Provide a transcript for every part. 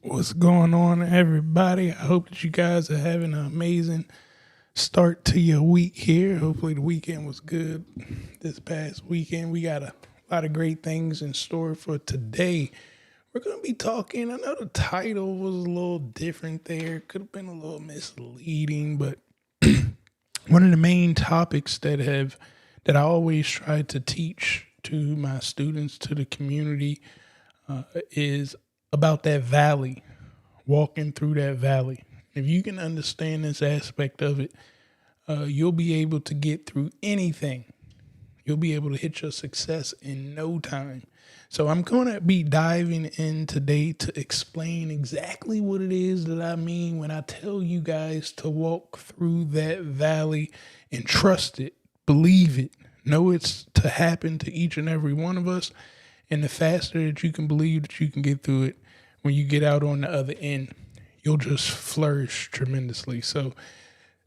What's going on, everybody? I hope that you guys are having an amazing start to your week here. Hopefully the weekend was good this past weekend. We got a lot of great things in store for today. We're going to be talking, I know the title was a little different there. Could have been a little misleading, but one of the main topics that I always try to teach to my students, to the community, is about that valley, walking through that valley. If you can understand this aspect of it, you'll be able to get through anything. You'll be able to hit your success in no time. So I'm going to be diving in today to explain exactly what it is that I mean when I tell you guys to walk through that valley and trust it, believe it, know it's to happen to each and every one of us. And the faster that you can believe that you can get through it, when you get out on the other end, you'll just flourish tremendously. So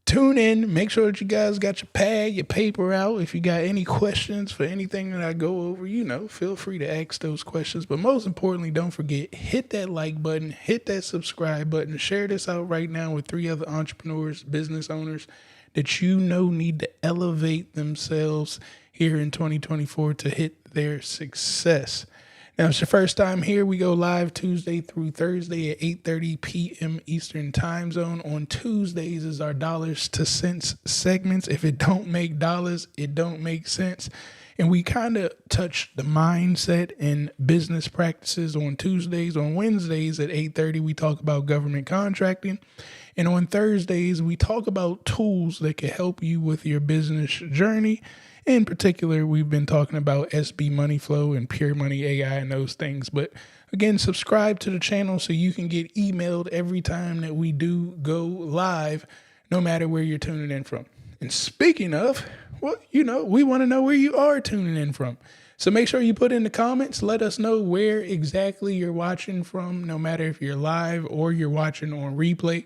tune in. Make sure that you guys got your pad, your paper out. If you got any questions for anything that I go over, feel free to ask those questions. But most importantly, don't forget, hit that like button, hit that subscribe button, share this out right now with 3 other entrepreneurs, business owners that need to elevate themselves here in 2024 to hit their success. Now, if it's your first time here, we go live Tuesday through Thursday at 8:30 p.m. Eastern Time Zone. On Tuesdays is our dollars to cents segments. If it don't make dollars, it don't make sense. And we kind of touch the mindset and business practices on Tuesdays. On Wednesdays at 8:30, we talk about government contracting. And on Thursdays, we talk about tools that can help you with your business journey. In particular, we've been talking about SB Money Flow and Pure Money AI and those things. But again, subscribe to the channel so you can get emailed every time that we do go live, no matter where you're tuning in from. And speaking of, we want to know where you are tuning in from. So make sure you put in the comments. Let us know where exactly you're watching from, no matter if you're live or you're watching on replay.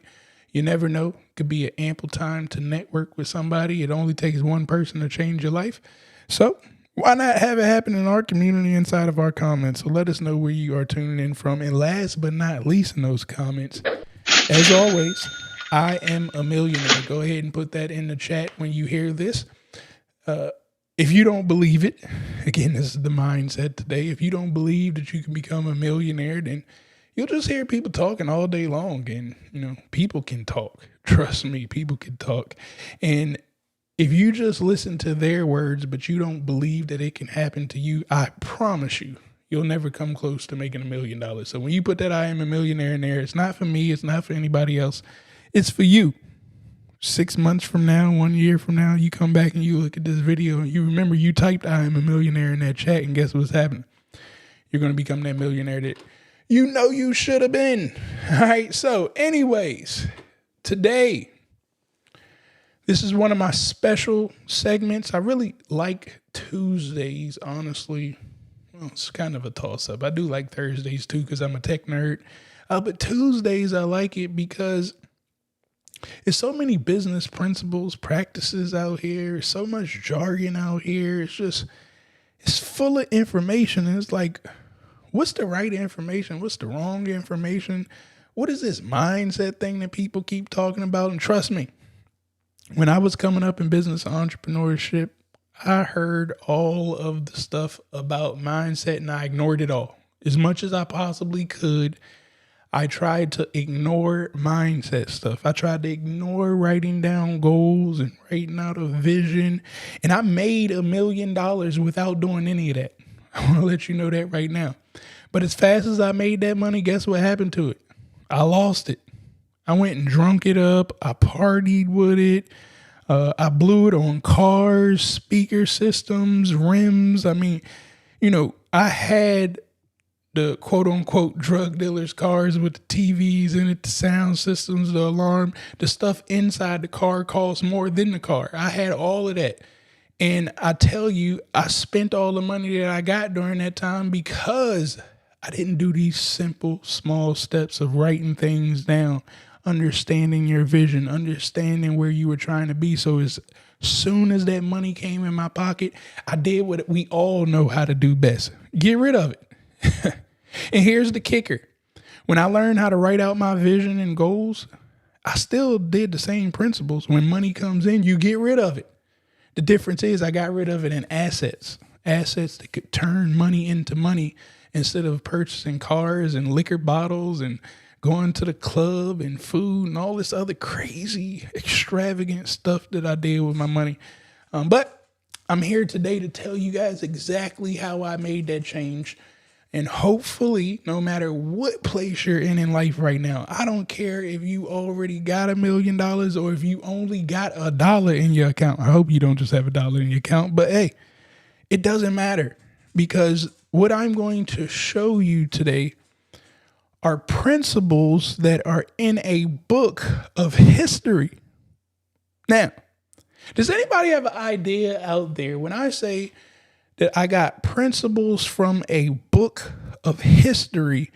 You never know. It could be an ample time to network with somebody. It only takes one person to change your life. So why not have it happen in our community inside of our comments? So let us know where you are tuning in from. And last but not least in those comments, as always, I am a millionaire. Go ahead and put that in the chat when you hear this. If you don't believe it, again, this is the mindset today. If you don't believe that you can become a millionaire, then you'll just hear people talking all day long. And, people can talk. Trust me, people can talk. And if you just listen to their words, but you don't believe that it can happen to you, I promise you'll never come close to making $1 million. So when you put that I am a millionaire in there, it's not for me. It's not for anybody else. It's for you. 6 months from now, 1 year from now, you come back and you look at this video and you remember you typed I am a millionaire in that chat, and guess what's happening? You're going to become that millionaire that you should have been. All right. So anyways, today, this is one of my special segments. I really like Tuesdays, honestly. Well, it's kind of a toss-up. I do like Thursdays too because I'm a tech nerd. But Tuesdays, I like it because there's so many business principles, practices out here. So much jargon out here. It's full of information. And it's like, what's the right information? What's the wrong information? What is this mindset thing that people keep talking about? And trust me, when I was coming up in business entrepreneurship, I heard all of the stuff about mindset and I ignored it all. As much as I possibly could, I tried to ignore mindset stuff. I tried to ignore writing down goals and writing out a vision. And I made $1 million without doing any of that. I want to let you know that right now. But as fast as I made that money, guess what happened to it? I lost it. I went and drunk it up. I partied with it. I blew it on cars, speaker systems, rims. I mean, I had the quote unquote drug dealers' cars with the TVs in it, the sound systems, the alarm, the stuff inside the car costs more than the car. I had all of that. And I tell you, I spent all the money that I got during that time because I didn't do these simple, small steps of writing things down, understanding your vision, understanding where you were trying to be. So as soon as that money came in my pocket, I did what we all know how to do best. Get rid of it. And here's the kicker. When I learned how to write out my vision and goals, I still did the same principles. When money comes in, you get rid of it. The difference is I got rid of it in assets that could turn money into money instead of purchasing cars and liquor bottles and going to the club and food and all this other crazy, extravagant stuff that I did with my money. But I'm here today to tell you guys exactly how I made that change. And hopefully, no matter what place you're in life right now, I don't care if you already got $1 million or if you only got $1 in your account. I hope you don't just have $1 in your account, but hey, it doesn't matter, because what I'm going to show you today are principles that are in a book of history. Now, does anybody have an idea out there when I say that I got principles from a book of history?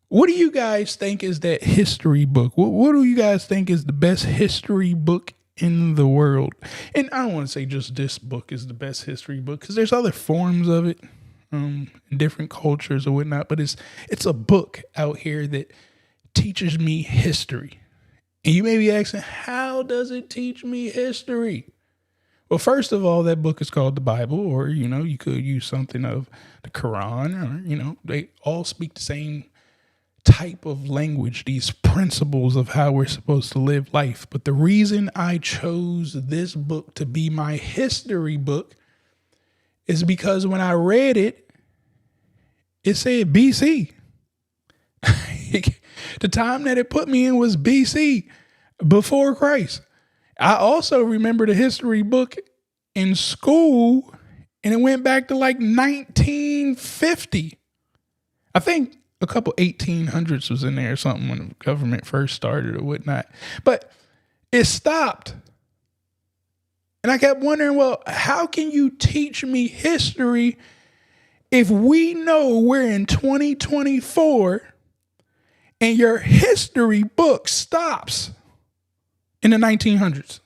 What do you guys think is that history book? What do you guys think is the best history book in the world? And I don't want to say just this book is the best history book, because there's other forms of it in different cultures or whatnot, but it's a book out here that teaches me history. And you may be asking, how does it teach me history? Well, first of all, that book is called the Bible, or, you could use something of the Quran, or, they all speak the same type of language, these principles of how we're supposed to live life. But the reason I chose this book to be my history book is because when I read it, it said BC. The time that it put me in was BC, before Christ. I also remember the history book in school, and it went back to like 1950. I think a couple 1800s was in there or something when the government first started or whatnot. But it stopped. And I kept wondering, well, how can you teach me history if we know we're in 2024 and your history book stops in the 1900s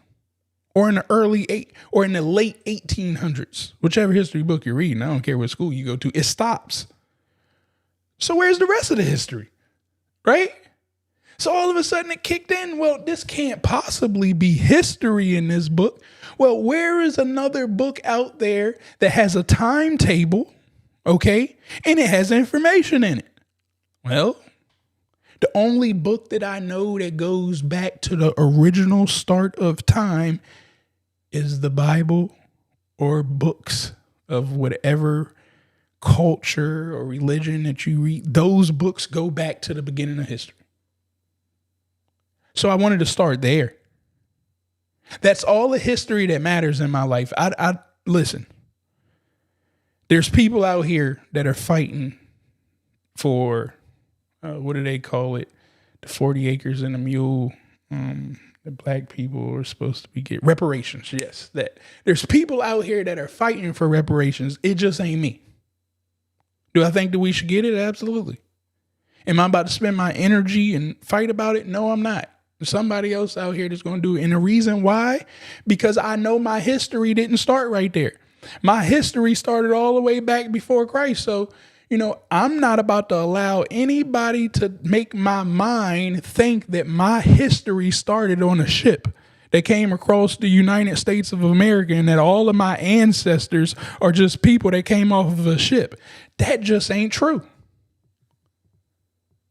or in the late 1800s, whichever history book you're reading? I don't care what school you go to, it stops. So where's the rest of the history, right? So all of a sudden it kicked in. Well, this can't possibly be history in this book. Well, where is another book out there that has a timetable, okay, and it has information in it? Well, the only book that I know that goes back to the original start of time is the Bible, or books of whatever culture or religion that you read. Those books go back to the beginning of history. So I wanted to start there. That's all the history that matters in my life. I listen. There's people out here that are fighting for what do they call it? The 40 acres and a mule. The black people are supposed to be get reparations. Yes, that there's people out here that are fighting for reparations. It just ain't me. Do I think that we should get it? Absolutely. Am I about to spend my energy and fight about it? No, I'm not. There's somebody else out here that's going to do it. And the reason why, because I know my history didn't start right there. My history started all the way back before Christ. So, I'm not about to allow anybody to make my mind think that my history started on a ship that came across the United States of America and that all of my ancestors are just people that came off of a ship. That just ain't true.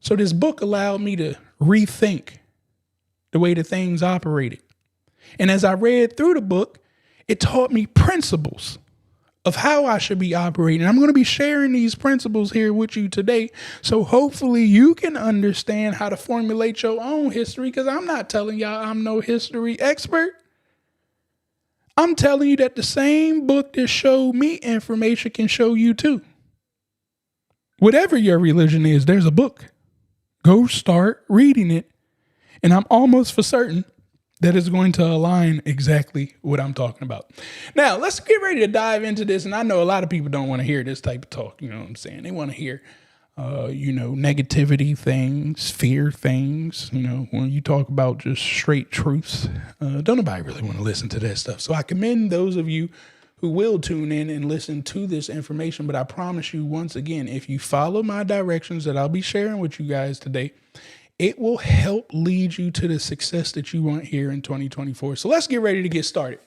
So this book allowed me to rethink the way the things operated. And as I read through the book, it taught me principles of how I should be operating. I'm going to be sharing these principles here with you today. So hopefully you can understand how to formulate your own history, because I'm not telling y'all I'm no history expert. I'm telling you that the same book that showed me information can show you too. Whatever your religion is, there's a book. Go start reading it. And I'm almost for certain that is going to align exactly what I'm talking about. Now, let's get ready to dive into this. And I know a lot of people don't want to hear this type of talk. You know what I'm saying? They want to hear, negativity things, fear things. When you talk about just straight truths, don't nobody really want to listen to that stuff. So I commend those of you who will tune in and listen to this information. But I promise you, once again, if you follow my directions that I'll be sharing with you guys today, it will help lead you to the success that you want here in 2024. So let's get ready to get started.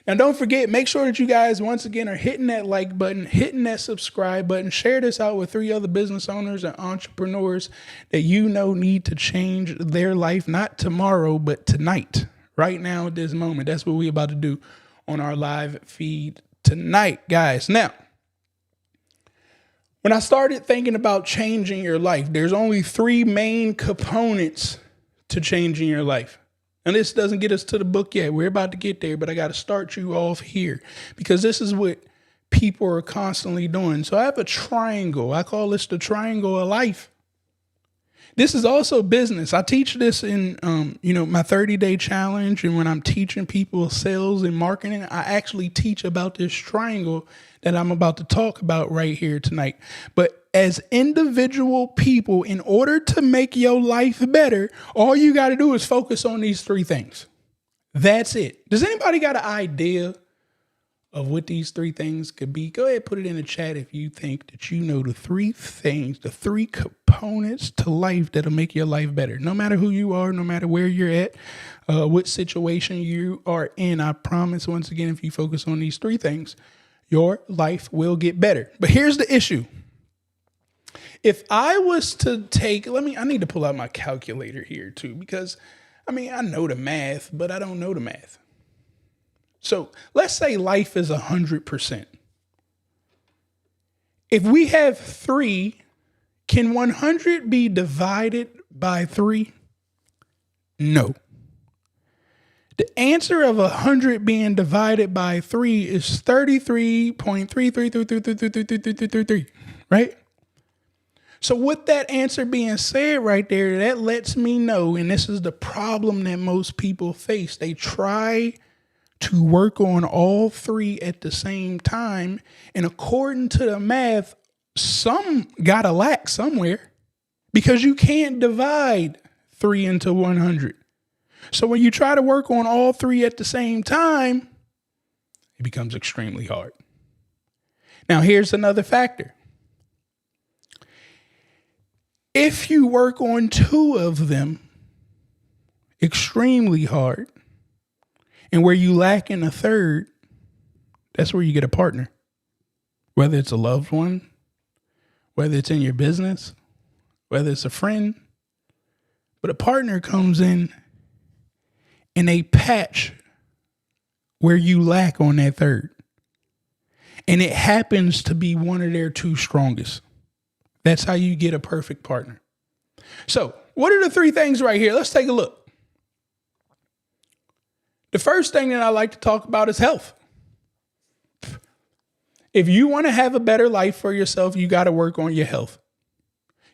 Now, don't forget, make sure that you guys, once again, are hitting that like button, hitting that subscribe button, share this out with 3 other business owners and entrepreneurs that you know need to change their life, not tomorrow, but tonight, right now at this moment. That's what we're about to do on our live feed tonight, guys. Now, when I started thinking about changing your life, there's only 3 main components to changing your life. And this doesn't get us to the book yet. We're about to get there, but I got to start you off here because this is what people are constantly doing. So I have a triangle. I call this the triangle of life. This is also business. I teach this in, my 30-day challenge. And when I'm teaching people sales and marketing, I actually teach about this triangle that I'm about to talk about right here tonight. But as individual people, in order to make your life better, all you got to do is focus on these 3 things. That's it. Does anybody got an idea of what these 3 things could be? Go ahead, put it in the chat if you think that you know the 3 things, the 3 components to life that'll make your life better. No matter who you are, no matter where you're at, what situation you are in, I promise, once again, if you focus on these 3 things, your life will get better. But here's the issue. If I was to take, I need to pull out my calculator here too, because I know the math, but I don't know the math. So let's say life is 100%. If we have 3, can 100 be divided by 3? No. The answer of 100 being divided by 3 is 33.33333333, right? So with that answer being said right there, that lets me know, and this is the problem that most people face. They try to work on all 3 at the same time. And according to the math, some got to lack somewhere because you can't divide 3 into 100. So when you try to work on all 3 at the same time, it becomes extremely hard. Now, here's another factor. If you work on 2 of them extremely hard, and where you lack in a 3rd, that's where you get a partner. Whether it's a loved one, whether it's in your business, whether it's a friend. But a partner comes in a patch where you lack on that 3rd. And it happens to be one of their 2 strongest. That's how you get a perfect partner. So what are the 3 things right here? Let's take a look. The first thing that I like to talk about is health. If you want to have a better life for yourself, you got to work on your health.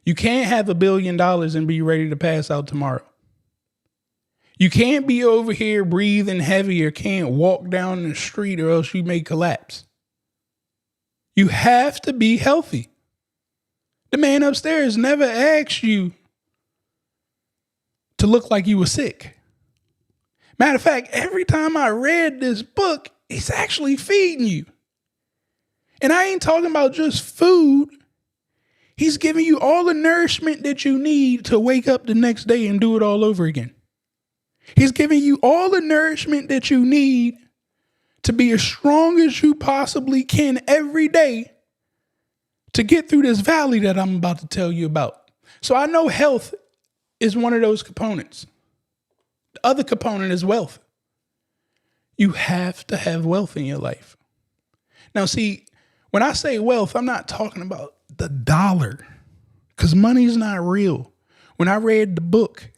You can't have $1 billion and be ready to pass out tomorrow. You can't be over here breathing heavy or can't walk down the street or else you may collapse. You have to be healthy. The man upstairs never asked you to look like you were sick. Matter of fact, every time I read this book, it's actually feeding you. And I ain't talking about just food. He's giving you all the nourishment that you need to wake up the next day and do it all over again. He's giving you all the nourishment that you need to be as strong as you possibly can every day to get through this valley that I'm about to tell you about. So I know health is one of those components. The other component is wealth. You have to have wealth in your life. Now, see, when I say wealth, I'm not talking about the dollar because money's not real. When I read the book,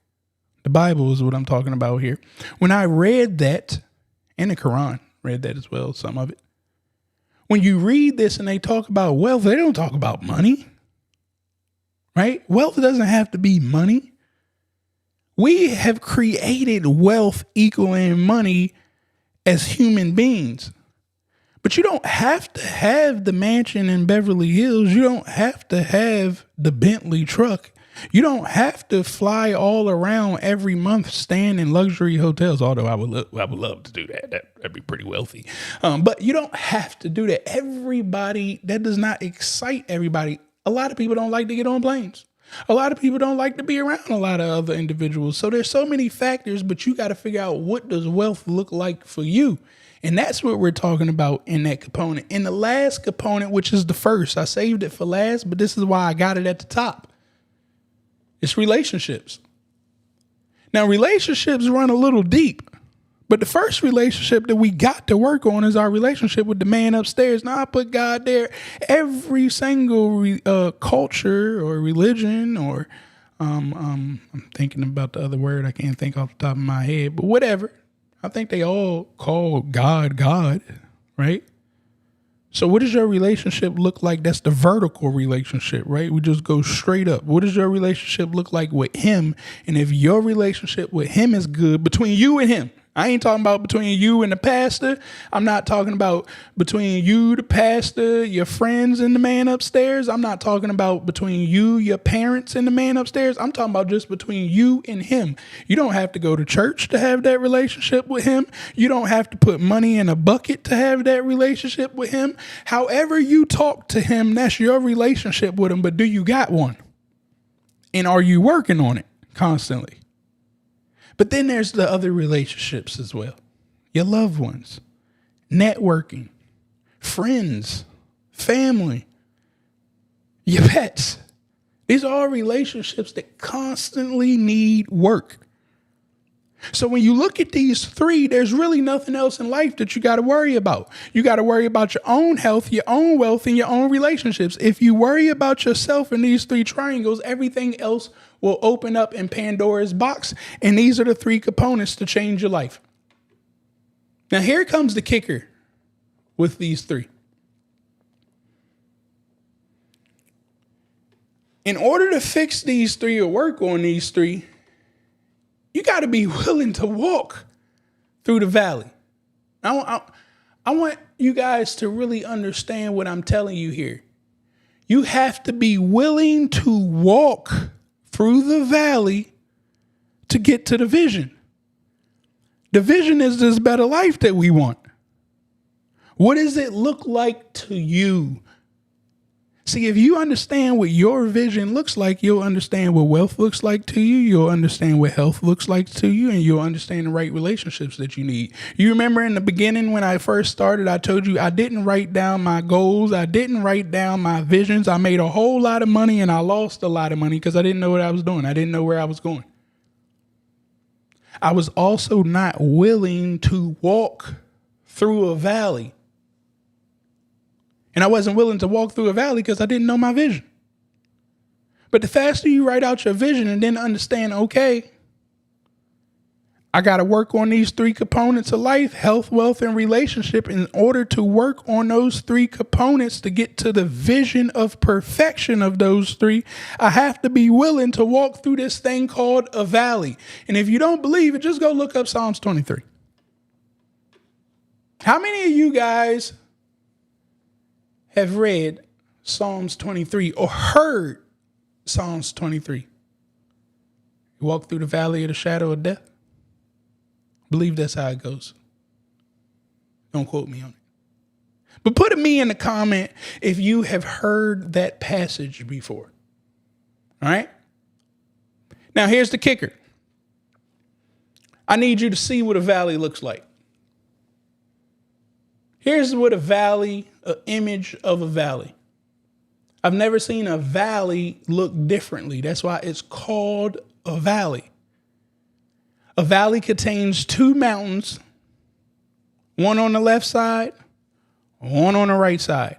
the Bible is what I'm talking about here. When I read that, and the Quran, read that as well, some of it. When you read this and they talk about wealth, they don't talk about money, right? Wealth doesn't have to be money. We have created wealth equaling money as human beings. But you don't have to have the mansion in Beverly Hills. You don't have to have the Bentley truck. You don't have to fly all around every month, staying in luxury hotels. Although I would love to do that. That'd be pretty wealthy. But you don't have to do that. That does not excite everybody. A lot of people don't like to get on planes. A lot of people don't like to be around a lot of other individuals. So there's so many factors, but you got to figure out, what does wealth look like for you? And that's what we're talking about in that component. In the last component, which is the first, I saved it for last, but this is why I got it at the top. It's relationships. Now, relationships run a little deep, but the first relationship that we got to work on is our relationship with the man upstairs. Now, I put God there. Every single culture or religion, or I'm thinking about the other word. I can't think off the top of my head, but whatever. I think they all call God, right? So what does your relationship look like? That's the vertical relationship, right? We just go straight up. What does your relationship look like with him? And if your relationship with him is good, between you and him, I ain't talking about between you and the pastor. I'm not talking about between you, the pastor, your friends, and the man upstairs. I'm not talking about between you, your parents, and the man upstairs. I'm talking about just between you and him. You don't have to go to church to have that relationship with him. You don't have to put money in a bucket to have that relationship with him. However you talk to him, that's your relationship with him. But do you got one? And are you working on it constantly? But then there's the other relationships as well. Your loved ones, networking, friends, family, your pets. These are all relationships that constantly need work. So when you look at these three, there's really nothing else in life that you got to worry about. You got to worry about your own health, your own wealth, and your own relationships. If you worry about yourself in these three triangles, everything else will open up in Pandora's box. And these are the three components to change your life. Now, here comes the kicker with these three. In order to fix these three or work on these three, you got to be willing to walk through the valley. I want you guys to really understand what I'm telling you here. You have to be willing to walk through the valley to get to the vision. The vision is this better life that we want. What does it look like to you? See, if you understand what your vision looks like, you'll understand what wealth looks like to you. You'll understand what health looks like to you, and you'll understand the right relationships that you need. You remember in the beginning when I first started, I told you I didn't write down my goals. I didn't write down my visions. I made a whole lot of money and I lost a lot of money because I didn't know what I was doing. I didn't know where I was going. I was also not willing to walk through a valley. And I wasn't willing to walk through a valley because I didn't know my vision. But the faster you write out your vision and then understand, okay, I got to work on these three components of life, health, wealth, and relationship. In order to work on those three components to get to the vision of perfection of those three, I have to be willing to walk through this thing called a valley. And if you don't believe it, just go look up Psalms 23. How many of you guys have read Psalms 23 or heard Psalms 23? You walk through the valley of the shadow of death? Believe that's how it goes. Don't quote me on it. But put a me in the comment if you have heard that passage before. All right? Now here's the kicker. I need you to see what a valley looks like. Here's what an image of a valley. I've never seen a valley look differently. That's why it's called a valley. A valley contains two mountains, one on the left side, one on the right side.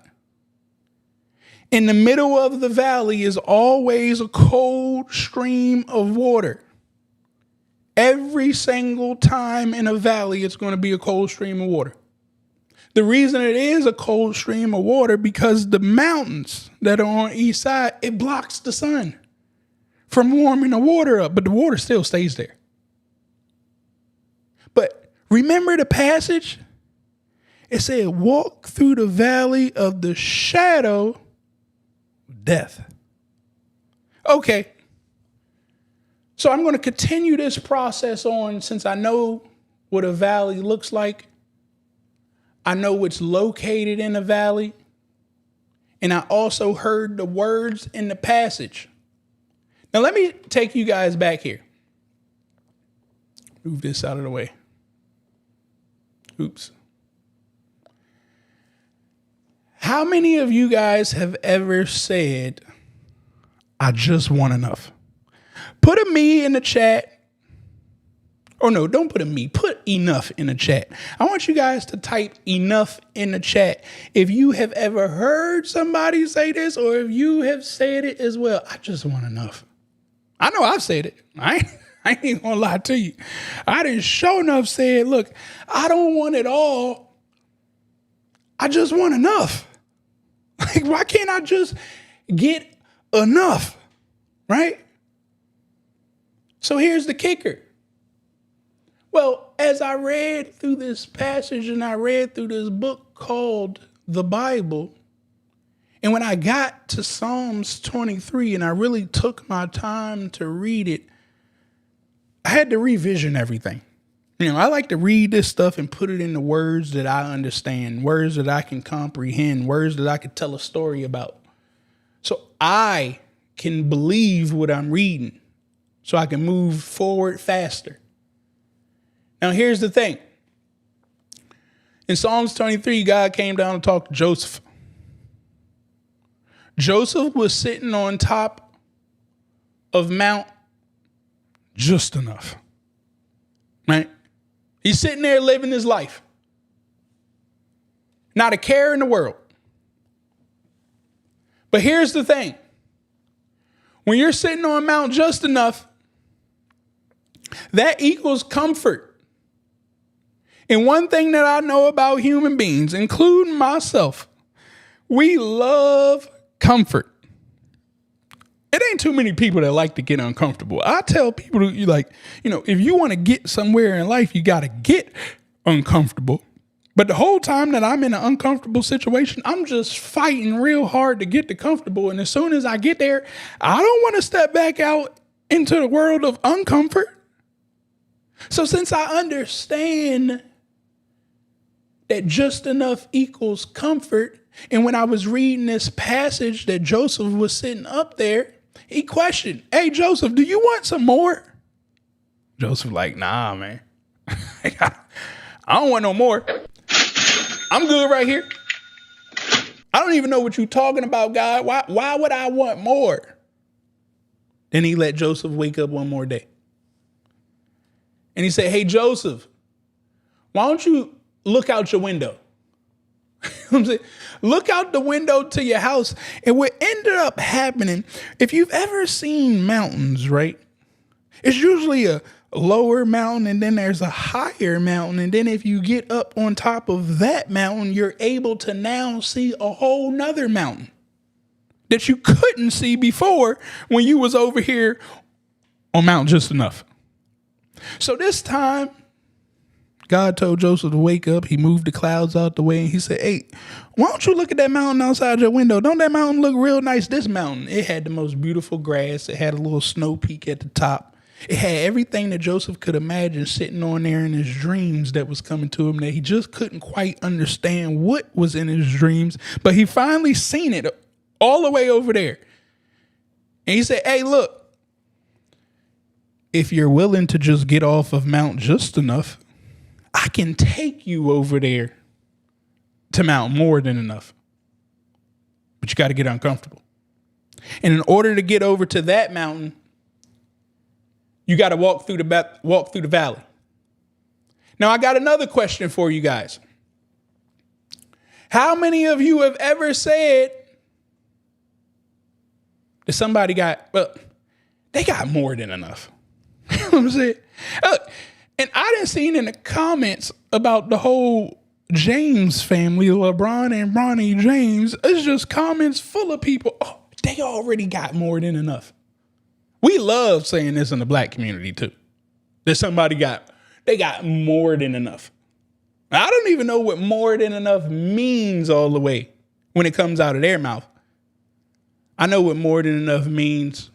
In the middle of the valley is always a cold stream of water. Every single time in a valley, it's going to be a cold stream of water. The reason it is a cold stream of water because the mountains that are on each side, it blocks the sun from warming the water up, but the water still stays there. But remember the passage? It said, walk through the valley of the shadow of death. Okay, So I'm going to continue this process on since I know what a valley looks like. I know it's located in a valley. And I also heard the words in the passage. Now, let me take you guys back here. Move this out of the way. Oops. How many of you guys have ever said, I just want enough? Put a me in the chat. Or no, don't put a me. Put enough in the chat. I want you guys to type enough in the chat. If you have ever heard somebody say this, or if you have said it as well, I just want enough. I know I've said it. I ain't gonna lie to you. I didn't show enough said, look, I don't want it all. I just want enough. Like, why can't I just get enough? Right? So here's the kicker. Well, as I read through this passage and I read through this book called the Bible, and when I got to Psalms 23 and I really took my time to read it, I had to revision everything. You know, I like to read this stuff and put it into words that I understand, words that I can comprehend, words that I could tell a story about. So I can believe what I'm reading so I can move forward faster. Now, here's the thing. In Psalms 23, God came down and talked to Joseph. Joseph was sitting on top of Mount just enough, right? He's sitting there living his life. Not a care in the world. But here's the thing. When you're sitting on Mount just enough, that equals comfort. And one thing that I know about human beings, including myself, we love comfort. It ain't too many people that like to get uncomfortable. I tell people, if you want to get somewhere in life, you got to get uncomfortable. But the whole time that I'm in an uncomfortable situation, I'm just fighting real hard to get to comfortable. And as soon as I get there, I don't want to step back out into the world of uncomfort. So since I understand that just enough equals comfort, and when I was reading this passage that Joseph was sitting up there, he questioned, hey, Joseph, do you want some more? Joseph like, nah, man. I don't want no more. I'm good right here. I don't even know what you're talking about, God. Why would I want more? Then he let Joseph wake up one more day. And he said, hey, Joseph, why don't you look out your window? I'm saying, look out the window to your house. And what ended up happening, if you've ever seen mountains, right? It's usually a lower mountain and then there's a higher mountain. And then if you get up on top of that mountain, you're able to now see a whole nother mountain that you couldn't see before when you was over here on Mount Just Enough. So this time, God told Joseph to wake up. He moved the clouds out the way and he said, hey, why don't you look at that mountain outside your window? Don't that mountain look real nice? This mountain, it had the most beautiful grass. It had a little snow peak at the top. It had everything that Joseph could imagine sitting on there in his dreams that was coming to him that he just couldn't quite understand what was in his dreams. But he finally seen it all the way over there. And he said, hey, look, if you're willing to just get off of Mount Just Enough, I can take you over there to Mount More Than Enough. But you got to get uncomfortable. And in order to get over to that mountain, you got to walk through the valley. Now, I got another question for you guys. How many of you have ever said that somebody they got more than enough? You know what I'm saying? And I done seen in the comments about the whole James family, LeBron and Bronny James, it's just comments full of people. Oh, they already got more than enough. We love saying this in the black community too. That somebody got more than enough. I don't even know what more than enough means all the way when it comes out of their mouth. I know what more than enough means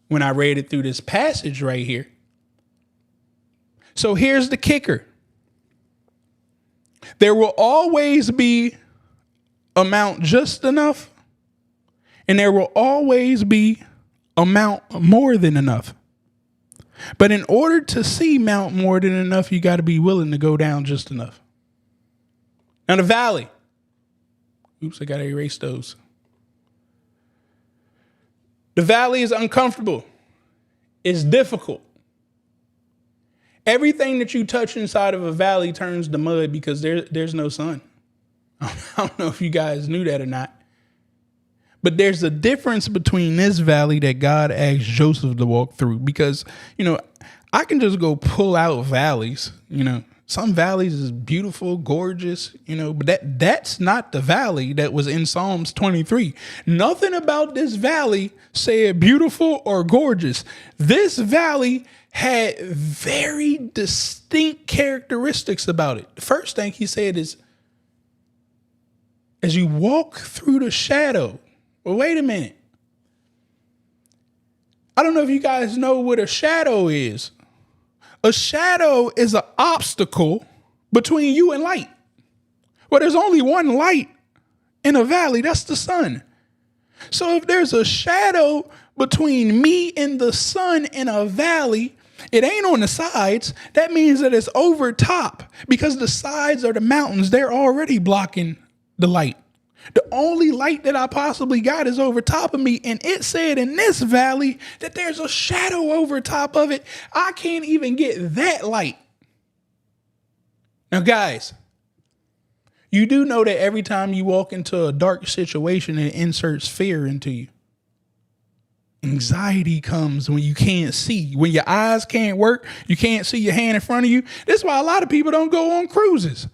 when I read it through this passage right here. So here's the kicker. There will always be amount just enough, and there will always be amount more than enough. But in order to see amount more than enough, you got to be willing to go down just enough. Now the valley. Oops, I got to erase those. The valley is uncomfortable. It's difficult. Everything that you touch inside of a valley turns to mud because there's no sun. I don't know if you guys knew that or not. But there's a difference between this valley that God asked Joseph to walk through because, I can just go pull out valleys, Some valleys is beautiful, gorgeous, but that's not the valley that was in Psalms 23. Nothing about this valley said beautiful or gorgeous. This valley had very distinct characteristics about it. The first thing he said is, as you walk through the shadow. Well, wait a minute. I don't know if you guys know what a shadow is. A shadow is an obstacle between you and light. Well, there's only one light in a valley. That's the sun. So if there's a shadow between me and the sun in a valley, it ain't on the sides. That means that it's over top because the sides are the mountains. They're already blocking the light. The only light that I possibly got is over top of me. And it said in this valley that there's a shadow over top of it. I can't even get that light. Now, guys, you do know that every time you walk into a dark situation, it inserts fear into you. Anxiety comes when you can't see. When your eyes can't work, you can't see your hand in front of you. That's why a lot of people don't go on cruises.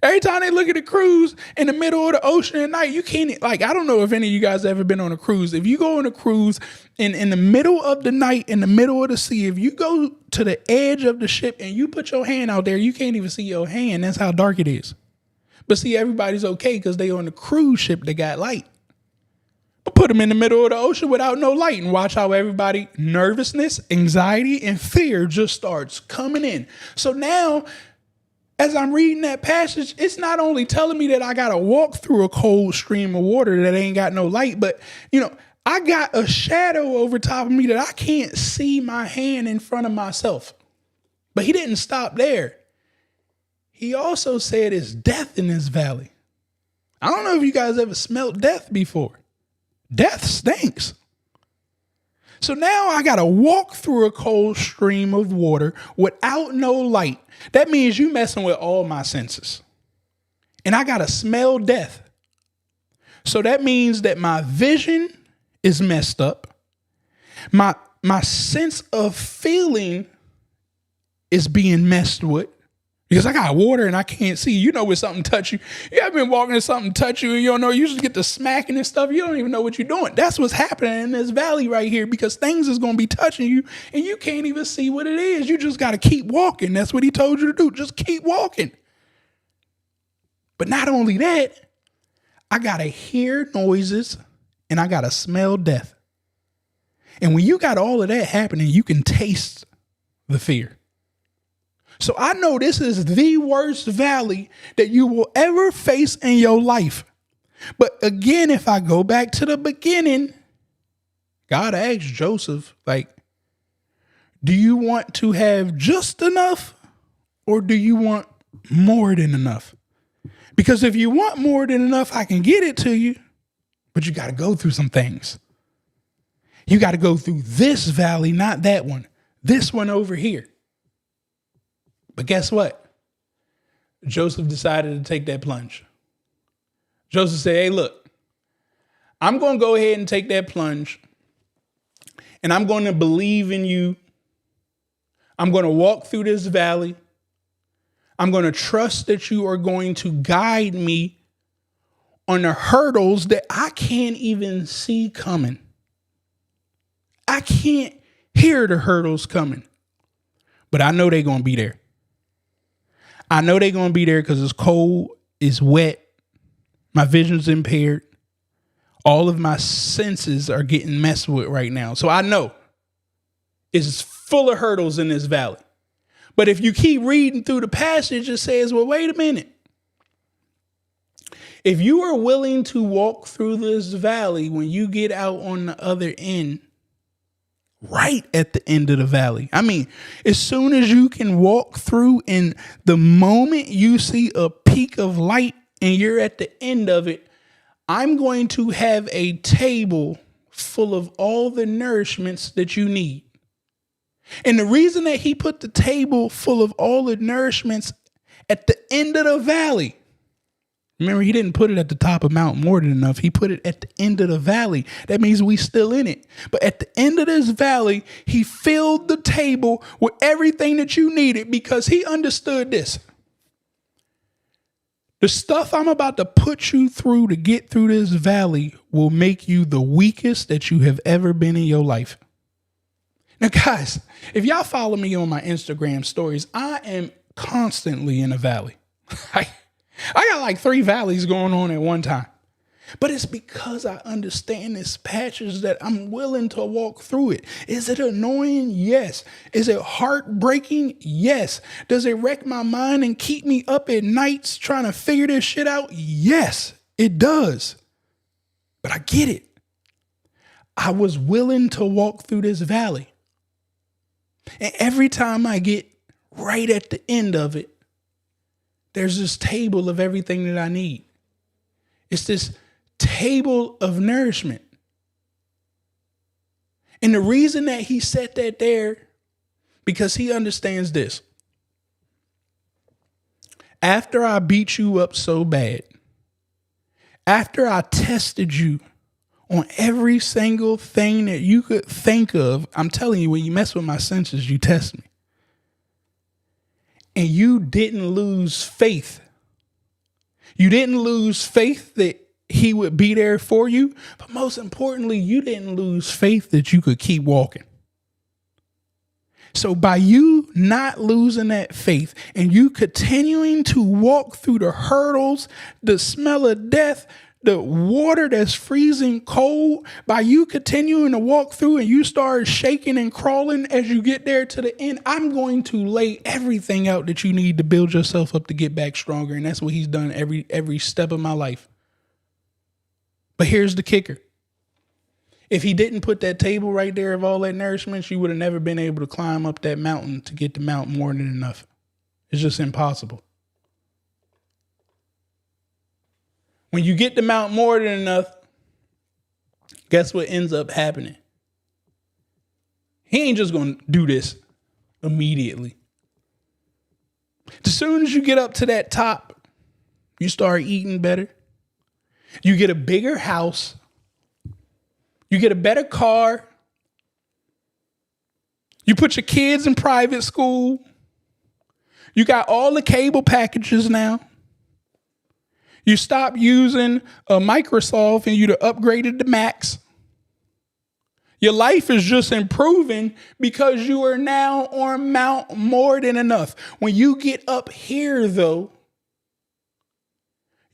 Every time they look at a cruise in the middle of the ocean at night, you can't, I don't know if any of you guys have ever been on a cruise. If you go on a cruise in the middle of the night, in the middle of the sea, if you go to the edge of the ship and you put your hand out there, you can't even see your hand. That's how dark it is. But see, everybody's okay because they on the cruise ship that got light. But put them in the middle of the ocean without no light and watch how everybody nervousness, anxiety, and fear just starts coming in. So now, as I'm reading that passage, it's not only telling me that I got to walk through a cold stream of water that ain't got no light, but, I got a shadow over top of me that I can't see my hand in front of myself. But he didn't stop there. He also said it's death in this valley. I don't know if you guys ever smelled death before. Death stinks. So now I got to walk through a cold stream of water without no light. That means you messing with all my senses. And I got to smell death. So that means that my vision is messed up. My sense of feeling is being messed with. Because I got water and I can't see. You know when something touch you. You ever been walking and something touch you and you don't know. You just get the smacking and stuff. You don't even know what you're doing. That's what's happening in this valley right here because things is going to be touching you and you can't even see what it is. You just got to keep walking. That's what he told you to do. Just keep walking. But not only that, I got to hear noises and I got to smell death. And when you got all of that happening, you can taste the fear. So I know this is the worst valley that you will ever face in your life. But again, if I go back to the beginning, God asked Joseph, do you want to have just enough or do you want more than enough? Because if you want more than enough, I can get it to you, but you got to go through some things. You got to go through this valley, not that one, this one over here. But guess what? Joseph decided to take that plunge. Joseph said, hey, look, I'm going to go ahead and take that plunge and I'm going to believe in you. I'm going to walk through this valley. I'm going to trust that you are going to guide me on the hurdles that I can't even see coming. I can't hear the hurdles coming, but I know they're going to be there. I know they're going to be there because it's cold, it's wet, my vision's impaired. All of my senses are getting messed with right now. So I know is full of hurdles in this valley. But if you keep reading through the passage, it says, well, wait a minute. If you are willing to walk through this valley, when you get out on the other end, right at the end of the valley, I mean, as soon as you can walk through, and the moment you see a peak of light and you're at the end of it, I'm going to have a table full of all the nourishments that you need. And the reason that he put the table full of all the nourishments at the end of the valley, remember, he didn't put it at the top of Mount more than enough. He put it at the end of the valley. That means we still in it. But at the end of this valley, he filled the table with everything that you needed, because he understood this. The stuff I'm about to put you through to get through this valley will make you the weakest that you have ever been in your life. Now, guys, if y'all follow me on my Instagram stories, I am constantly in a valley. I got like 3 valleys going on at one time. But it's because I understand this passage that I'm willing to walk through it. Is it annoying? Yes. Is it heartbreaking? Yes. Does it wreck my mind and keep me up at nights trying to figure this shit out? Yes, it does. But I get it. I was willing to walk through this valley. And every time I get right at the end of it, there's this table of everything that I need. It's this table of nourishment. And the reason that he set that there, because he understands this. After I beat you up so bad, after I tested you on every single thing that you could think of, I'm telling you, when you mess with my senses, you test me. And you didn't lose faith. You didn't lose faith that he would be there for you. But most importantly, you didn't lose faith that you could keep walking. So by you not losing that faith and you continuing to walk through the hurdles, the smell of death, the water that's freezing cold, by you continuing to walk through and you start shaking and crawling as you get there to the end, I'm going to lay everything out that you need to build yourself up to get back stronger. And that's what he's done every step of my life. But here's the kicker. If he didn't put that table right there of all that nourishment, you would have never been able to climb up that mountain to get the mount more than enough. It's just impossible. When you get the mount more than enough, guess what ends up happening? He ain't just going to do this immediately. As soon as you get up to that top, you start eating better. You get a bigger house. You get a better car. You put your kids in private school. You got all the cable packages now. You stop using a Microsoft and you'd upgraded to Macs. Your life is just improving because you are now on Mount more than enough. When you get up here, though,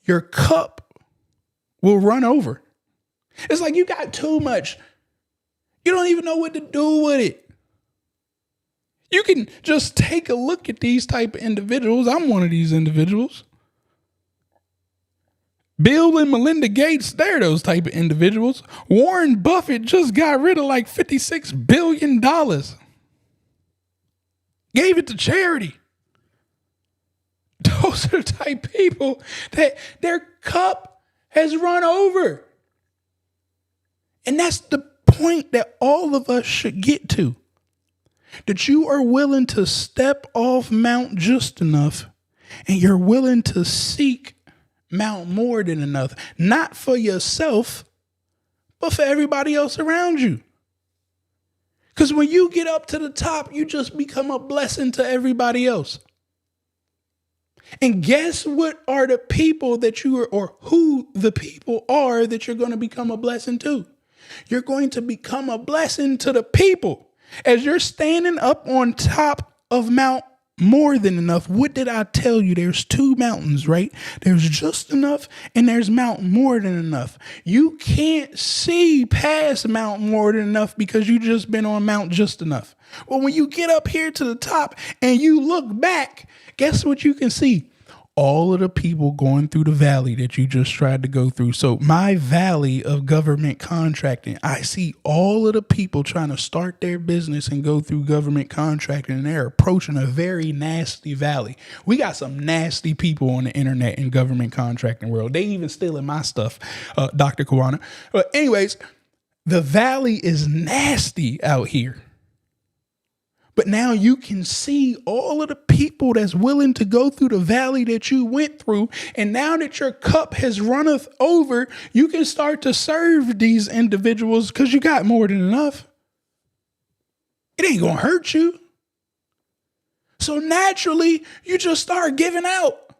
your cup will run over. It's like you got too much. You don't even know what to do with it. You can just take a look at these type of individuals. I'm one of these individuals. Bill and Melinda Gates, they're those type of individuals. Warren Buffett just got rid of like $56 billion. Gave it to charity. Those are the type of people that their cup has run over. And that's the point that all of us should get to. That you are willing to step off Mount just enough and you're willing to seek Mount more than enough, not for yourself, but for everybody else around you. Because when you get up to the top, you just become a blessing to everybody else. And guess what are the people that you are, or who the people are that you're going to become a blessing to? You're going to become a blessing to the people as you're standing up on top of Mount more than enough. What did I tell you? There's two mountains, right? There's just enough and there's Mount more than enough. You can't see past Mount more than enough because you just been on Mount just enough. Well, when you get up here to the top and you look back, guess what you can see? All of the people going through the valley that you just tried to go through. So my valley of government contracting, I see all of the people trying to start their business and go through government contracting, and they're approaching a very nasty valley. We got some nasty people on the internet in government contracting world. They even stealing my stuff, Dr. Kawana. But anyways, the valley is nasty out here. But now you can see all of the people that's willing to go through the valley that you went through. And now that your cup has runneth over, you can start to serve these individuals because you got more than enough. It ain't going to hurt you. So naturally, you just start giving out,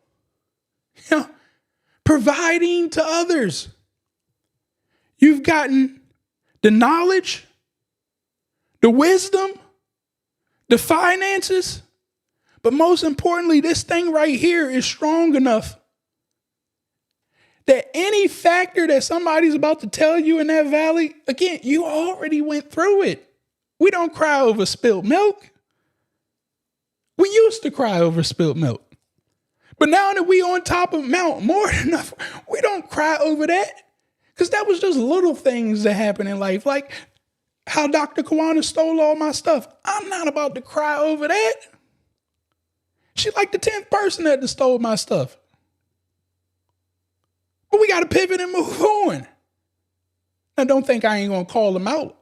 providing to others. You've gotten the knowledge, the wisdom, the finances, but most importantly, this thing right here is strong enough that any factor that somebody's about to tell you in that valley, again, you already went through it. We don't cry over spilled milk. We used to cry over spilled milk. But now that we on top of Mount more than enough, we don't cry over that because that was just little things that happen in life. Like how Dr. Kawana stole all my stuff. I'm not about to cry over that. She like the 10th person that stole my stuff. But we got to pivot and move on. Now, don't think I ain't going to call them out,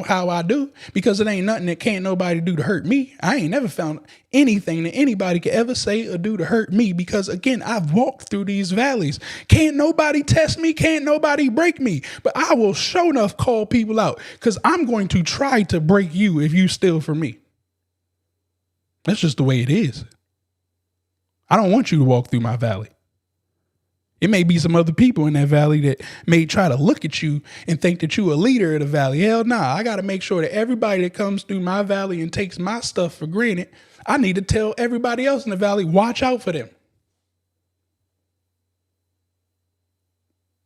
how I do, because it ain't nothing that can't nobody do to hurt me. I ain't never found anything that anybody could ever say or do to hurt me because, again, I've walked through these valleys. Can't nobody test me. Can't nobody break me. But I will sure enough call people out because I'm going to try to break you if you steal from me. That's just the way it is. I don't want you to walk through my valley. It may be some other people in that valley that may try to look at you and think that you a leader of the valley. Hell nah, I got to make sure that everybody that comes through my valley and takes my stuff for granted, I need to tell everybody else in the valley, watch out for them.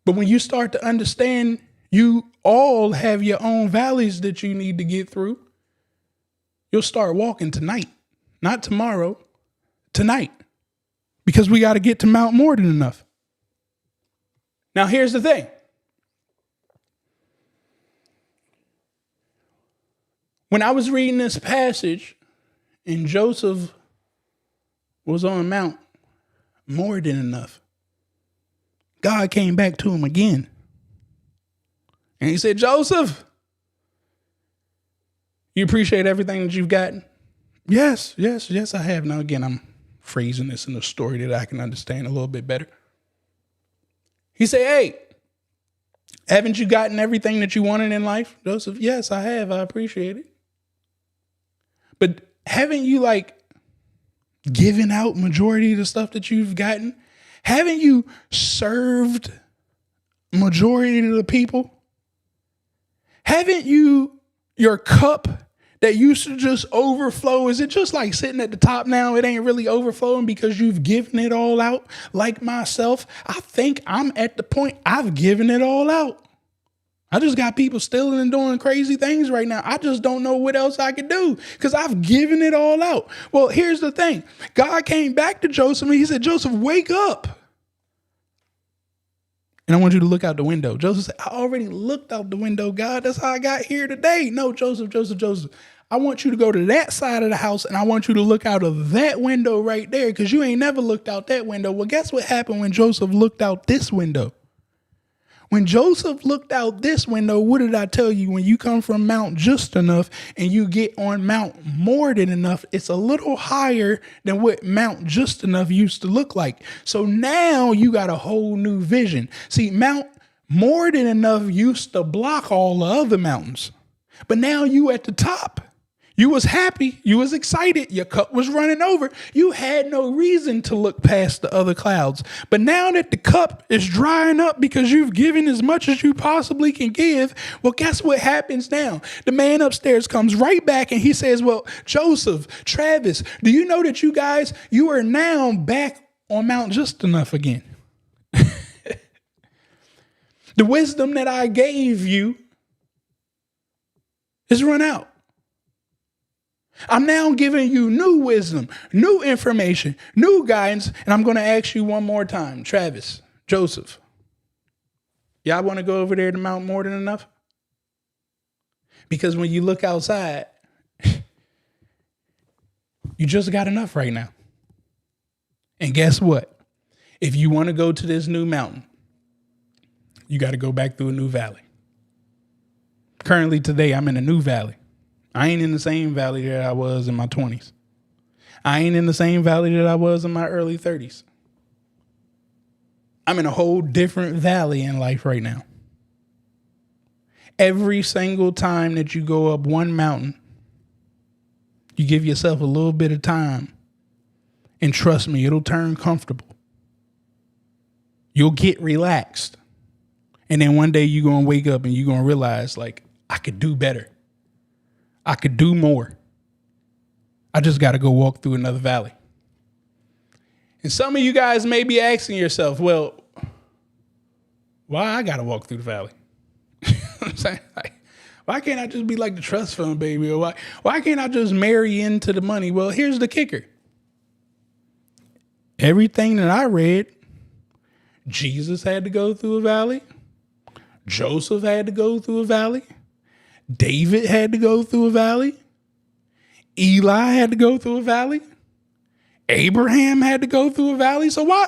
But when you start to understand you all have your own valleys that you need to get through, you'll start walking tonight, not tomorrow, tonight, because we got to get to Mount more than enough. Now, here's the thing. When I was reading this passage and Joseph was on Mount more than enough, God came back to him again. And he said, Joseph, you appreciate everything that you've gotten? Yes, I have. Now, again, I'm phrasing this in a story that I can understand a little bit better. He said, hey, haven't you gotten everything that you wanted in life? Joseph, yes, I have. I appreciate it. But haven't you given out majority of the stuff that you've gotten? Haven't you served majority of the people? Haven't your cup that used to just overflow, is it just like sitting at the top now? It ain't really overflowing because you've given it all out. Like myself, I think I'm at the point I've given it all out. I just got people stealing and doing crazy things right now. I just don't know what else I could do because I've given it all out. Well, here's the thing. God came back to Joseph and he said, Joseph, wake up. And I want you to look out the window. Joseph said, I already looked out the window, God. That's how I got here today. No, Joseph. I want you to go to that side of the house and I want you to look out of that window right there because you ain't never looked out that window. Well, guess what happened when Joseph looked out this window? When Joseph looked out this window, what did I tell you? When you come from Mount just enough and you get on Mount more than enough, it's a little higher than what Mount just enough used to look like. So now you got a whole new vision. See, Mount more than enough used to block all the other mountains. But now you at the top. You was happy. You was excited. Your cup was running over. You had no reason to look past the other clouds. But now that the cup is drying up because you've given as much as you possibly can give, well, guess what happens now? The man upstairs comes right back and he says, well, Joseph, Travis, do you know that you are now back on Mount Just Enough again? The wisdom that I gave you is run out. I'm now giving you new wisdom, new information, new guidance. And I'm going to ask you one more time, Travis, Joseph, y'all want to go over there to Mount More Than Enough? Because when you look outside, you just got enough right now. And guess what? If you want to go to this new mountain, you got to go back through a new valley. Currently today, I'm in a new valley. I ain't in the same valley that I was in my 20s. I ain't in the same valley that I was in my early 30s. I'm in a whole different valley in life right now. Every single time that you go up one mountain, you give yourself a little bit of time, and trust me, it'll turn comfortable. You'll get relaxed. And then one day you're going to wake up and you're going to realize, like, I could do better. I could do more. I just got to go walk through another valley. And some of you guys may be asking yourself, well, why I got to walk through the valley? I'm saying, like, why can't I just be like the trust fund baby? Or why can't I just marry into the money? Well, here's the kicker. Everything that I read, Jesus had to go through a valley. Joseph had to go through a valley. David had to go through a valley. Eli had to go through a valley. Abraham had to go through a valley. So why,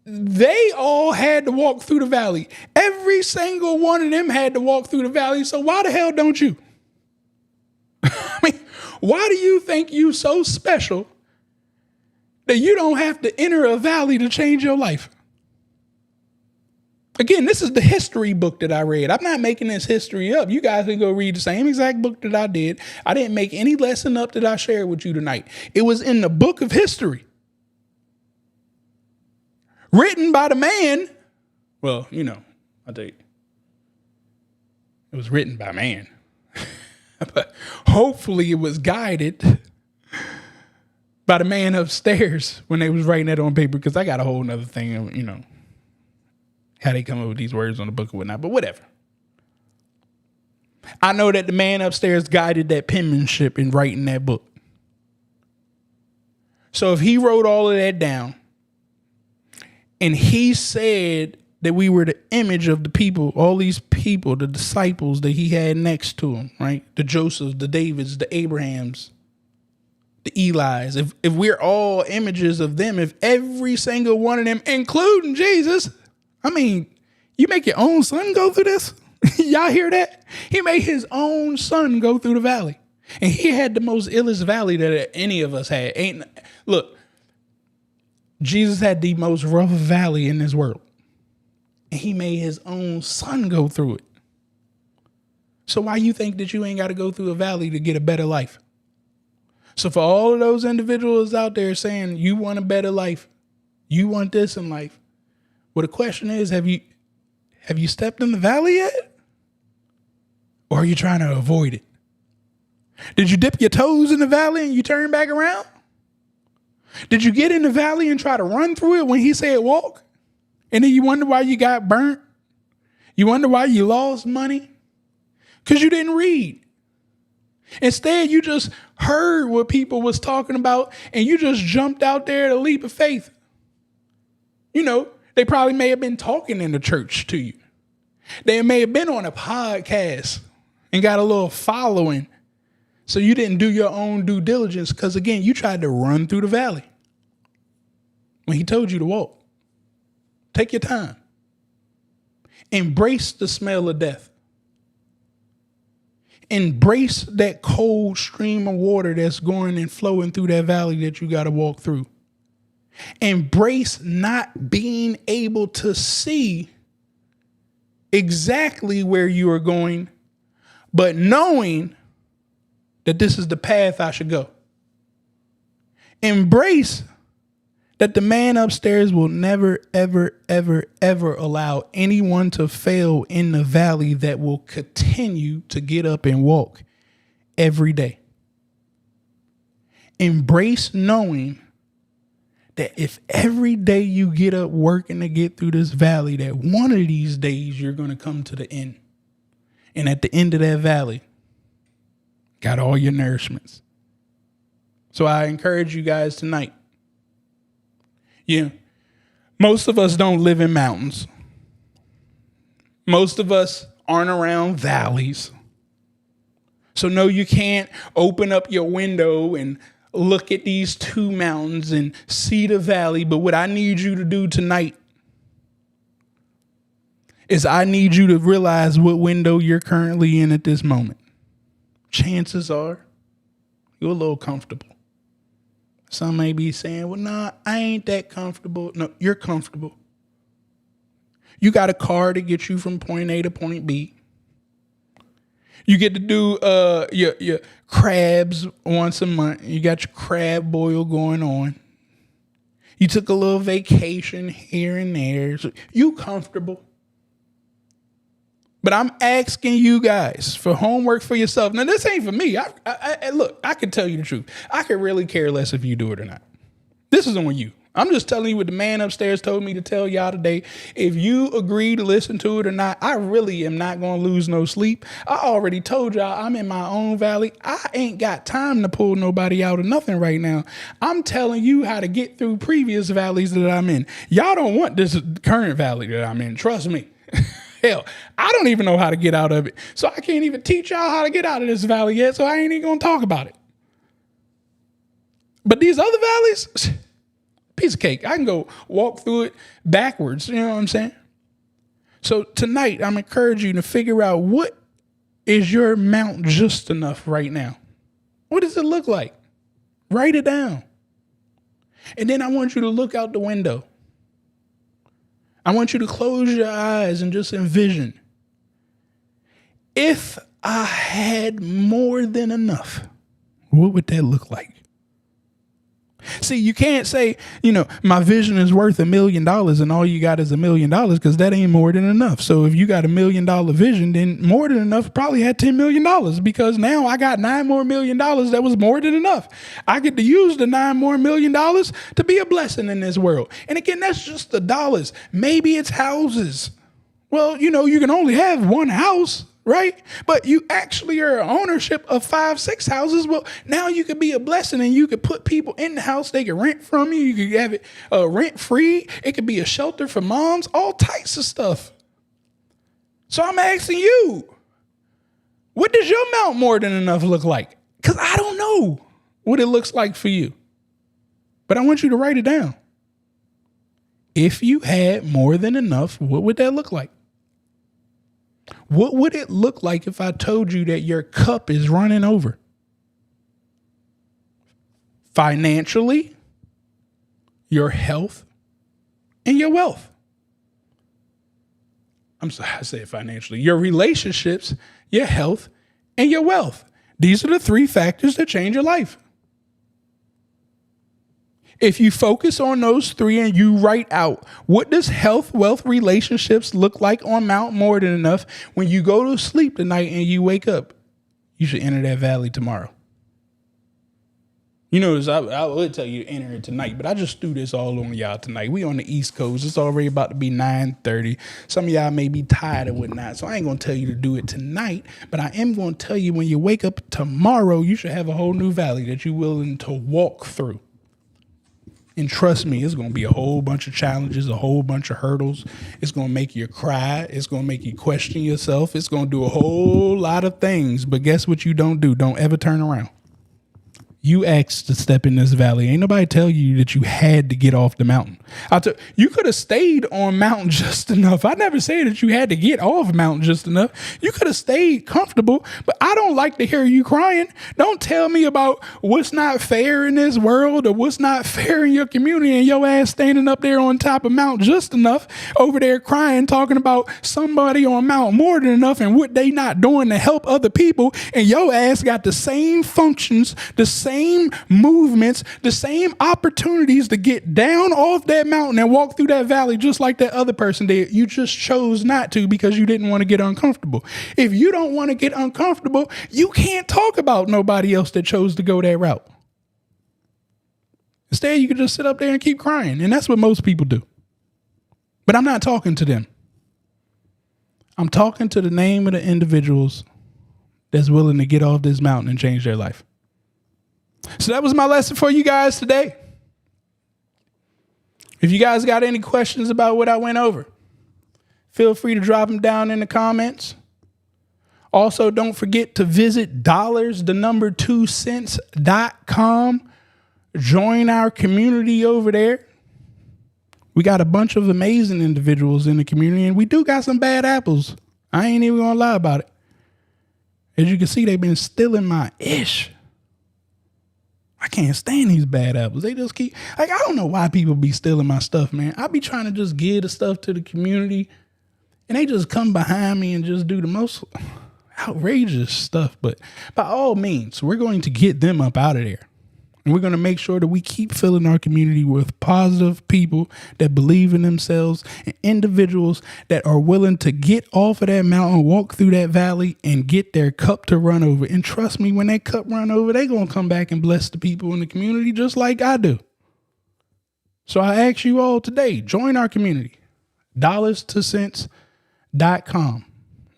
they all had to walk through the valley. Every single one of them had to walk through the valley. So why the hell don't you? I mean, why do you think you so special that you don't have to enter a valley to change your life? Again, this is the history book that I read. I'm not making this history up. You guys can go read the same exact book that I did. I didn't make any lesson up that I shared with you tonight. It was in the book of history. Written by the man. Well, I'll tell you. It was written by man. But hopefully it was guided by the man upstairs when they was writing that on paper, because I got a whole nother thing, how they come up with these words on the book or whatnot, but whatever. I know that the man upstairs guided that penmanship in writing that book. So if he wrote all of that down and he said that we were the image of the people, all these people, the disciples that he had next to him, right? The Josephs, the Davids, the Abrahams, the Eli's. If we're all images of them, if every single one of them, including Jesus, I mean, you make your own son go through this? Y'all hear that? He made his own son go through the valley. And he had the most illest valley that any of us had. Look, Jesus had the most rough valley in this world. And he made his own son go through it. So why you think that you ain't got to go through a valley to get a better life? So for all of those individuals out there saying you want a better life, you want this in life, well, the question is, have you stepped in the valley yet? Or are you trying to avoid it? Did you dip your toes in the valley and you turn back around? Did you get in the valley and try to run through it when he said walk? And then you wonder why you got burnt? You wonder why you lost money? Because you didn't read. Instead, you just heard what people was talking about and you just jumped out there at a leap of faith. They probably may have been talking in the church to you. They may have been on a podcast and got a little following. So you didn't do your own due diligence because, again, you tried to run through the valley when he told you to walk. Take your time. Embrace the smell of death. Embrace that cold stream of water that's going and flowing through that valley that you got to walk through. Embrace not being able to see exactly where you are going, but knowing that this is the path I should go. Embrace that the man upstairs will never, ever, ever, ever allow anyone to fail in the valley that will continue to get up and walk every day. Embrace knowing that if every day you get up working to get through this valley, that one of these days you're going to come to the end. And at the end of that valley, got all your nourishments. So I encourage you guys tonight. Yeah, most of us don't live in mountains. Most of us aren't around valleys. So no, you can't open up your window and look at these two mountains and see the valley. But what I need you to do tonight is I need you to realize what window you're currently in at this moment. Chances are you're a little comfortable. Some may be saying, well, nah, I ain't that comfortable. No, you're comfortable. You got a car to get you from point A to point B. You get to do your crabs once a month. You got your crab boil going on. You took a little vacation here and there. So you comfortable. But I'm asking you guys for homework for yourself. Now, this ain't for me. Look, I can tell you the truth. I could really care less if you do it or not. This is on you. I'm just telling you what the man upstairs told me to tell y'all today. If you agree to listen to it or not, I really am not going to lose no sleep. I already told y'all I'm in my own valley. I ain't got time to pull nobody out of nothing right now. I'm telling you how to get through previous valleys that I'm in. Y'all don't want this current valley that I'm in. Trust me. Hell, I don't even know how to get out of it. So I can't even teach y'all how to get out of this valley yet. So I ain't even going to talk about it. But these other valleys, piece of cake. I can go walk through it backwards. You know what I'm saying? So tonight, I'm encouraging you to figure out what is your mount just enough right now. What does it look like? Write it down. And then I want you to look out the window. I want you to close your eyes and just envision. If I had more than enough, what would that look like? See, you can't say, my vision is worth $1 million and all you got is $1 million because that ain't more than enough. So if you got $1 million vision, then more than enough probably had $10 million because now I got $9 more million that was more than enough. I get to use the $9 more million to be a blessing in this world. And again, that's just the dollars. Maybe it's houses. Well, you can only have one house. Right? But you actually are ownership of 5-6 houses. Well, now you could be a blessing and you could put people in the house. They could rent from you. You could have it rent free. It could be a shelter for moms, all types of stuff. So I'm asking you, what does your mount more than enough look like? Because I don't know what it looks like for you. But I want you to write it down. If you had more than enough, what would that look like? What would it look like if I told you that your cup is running over? Financially, your health, and your wealth. I'm sorry, I said financially. Your relationships, your health, and your wealth. These are the 3 factors that change your life. If you focus on those 3 and you write out what does health, wealth, relationships look like on Mount More Than Enough, when you go to sleep tonight and you wake up, you should enter that valley tomorrow. I would tell you to enter it tonight, but I just threw this all on y'all tonight. We on the East Coast. It's already about to be 9:30. Some of y'all may be tired or whatnot, so I ain't going to tell you to do it tonight, but I am going to tell you when you wake up tomorrow, you should have a whole new valley that you're willing to walk through. And trust me, it's going to be a whole bunch of challenges, a whole bunch of hurdles. It's going to make you cry. It's going to make you question yourself. It's going to do a whole lot of things. But guess what you don't do? Don't ever turn around. You asked to step in this valley. Ain't nobody tell you that you had to get off the mountain. You could have stayed on mountain just enough. I never said that you had to get off mountain just enough. You could have stayed comfortable, but I don't like to hear you crying. Don't tell me about what's not fair in this world or what's not fair in your community and your ass standing up there on top of mountain just enough over there crying, talking about somebody on mountain more than enough and what they not doing to help other people. And your ass got the same functions, the same movements, the same opportunities to get down off that mountain and walk through that valley just like that other person did. You just chose not to because you didn't want to get uncomfortable. If you don't want to get uncomfortable, you can't talk about nobody else that chose to go that route. Instead, you can just sit up there and keep crying. And that's what most people do. But I'm not talking to them. I'm talking to the name of the individuals that's willing to get off this mountain and change their life. So that was my lesson for you guys today. If you guys got any questions about what I went over, feel free to drop them down in the comments. Also, don't forget to visit $2cents.com. Join our community over there. We got a bunch of amazing individuals in the community, and we do got some bad apples. I ain't even gonna lie about it. As you can see, they've been stealing my ish. I can't stand these bad apples. They just keep, I don't know why people be stealing my stuff, man. I be trying to just give the stuff to the community and they just come behind me and just do the most outrageous stuff. But by all means, we're going to get them up out of there. And we're going to make sure that we keep filling our community with positive people that believe in themselves and individuals that are willing to get off of that mountain, walk through that valley and get their cup to run over. And trust me, when that cup run over, they're going to come back and bless the people in the community just like I do. So I ask you all today, join our community, $2cents.com.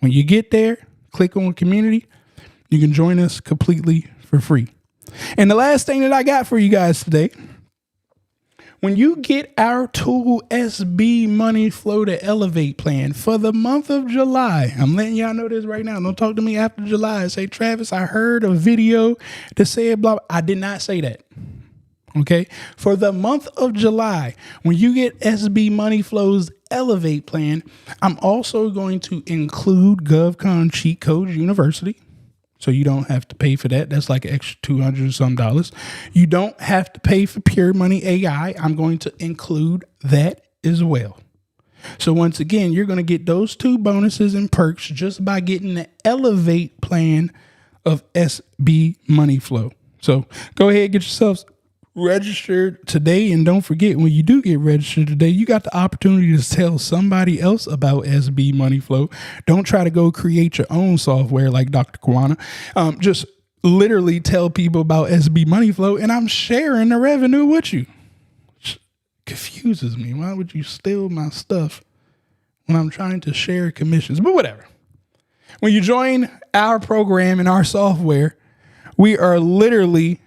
When you get there, click on community. You can join us completely for free. And the last thing that I got for you guys today, when you get our tool SB Money Flow to Elevate plan for the month of July, I'm letting y'all know this right now. Don't talk to me after July and say, Travis, I heard a video that said blah. I did not say that. Okay. For the month of July, when you get SB Money Flow's Elevate plan, I'm also going to include GovCon Cheat Codes University. So you don't have to pay for that. That's like an extra $200 and some. You don't have to pay for Pure Money AI. I'm going to include that as well. So once again, you're going to get those two bonuses and perks just by getting the Elevate plan of SB Money Flow. So go ahead, get yourselves registered today. And don't forget, when you do get registered today, you got the opportunity to tell somebody else about SB Money Flow. Don't try to go create your own software like Dr. Kwana. Just literally tell people about SB Money Flow and I'm sharing the revenue with you. Confuses me. Why would you steal my stuff when I'm trying to share commissions? But whatever. When you join our program and our software, we are literally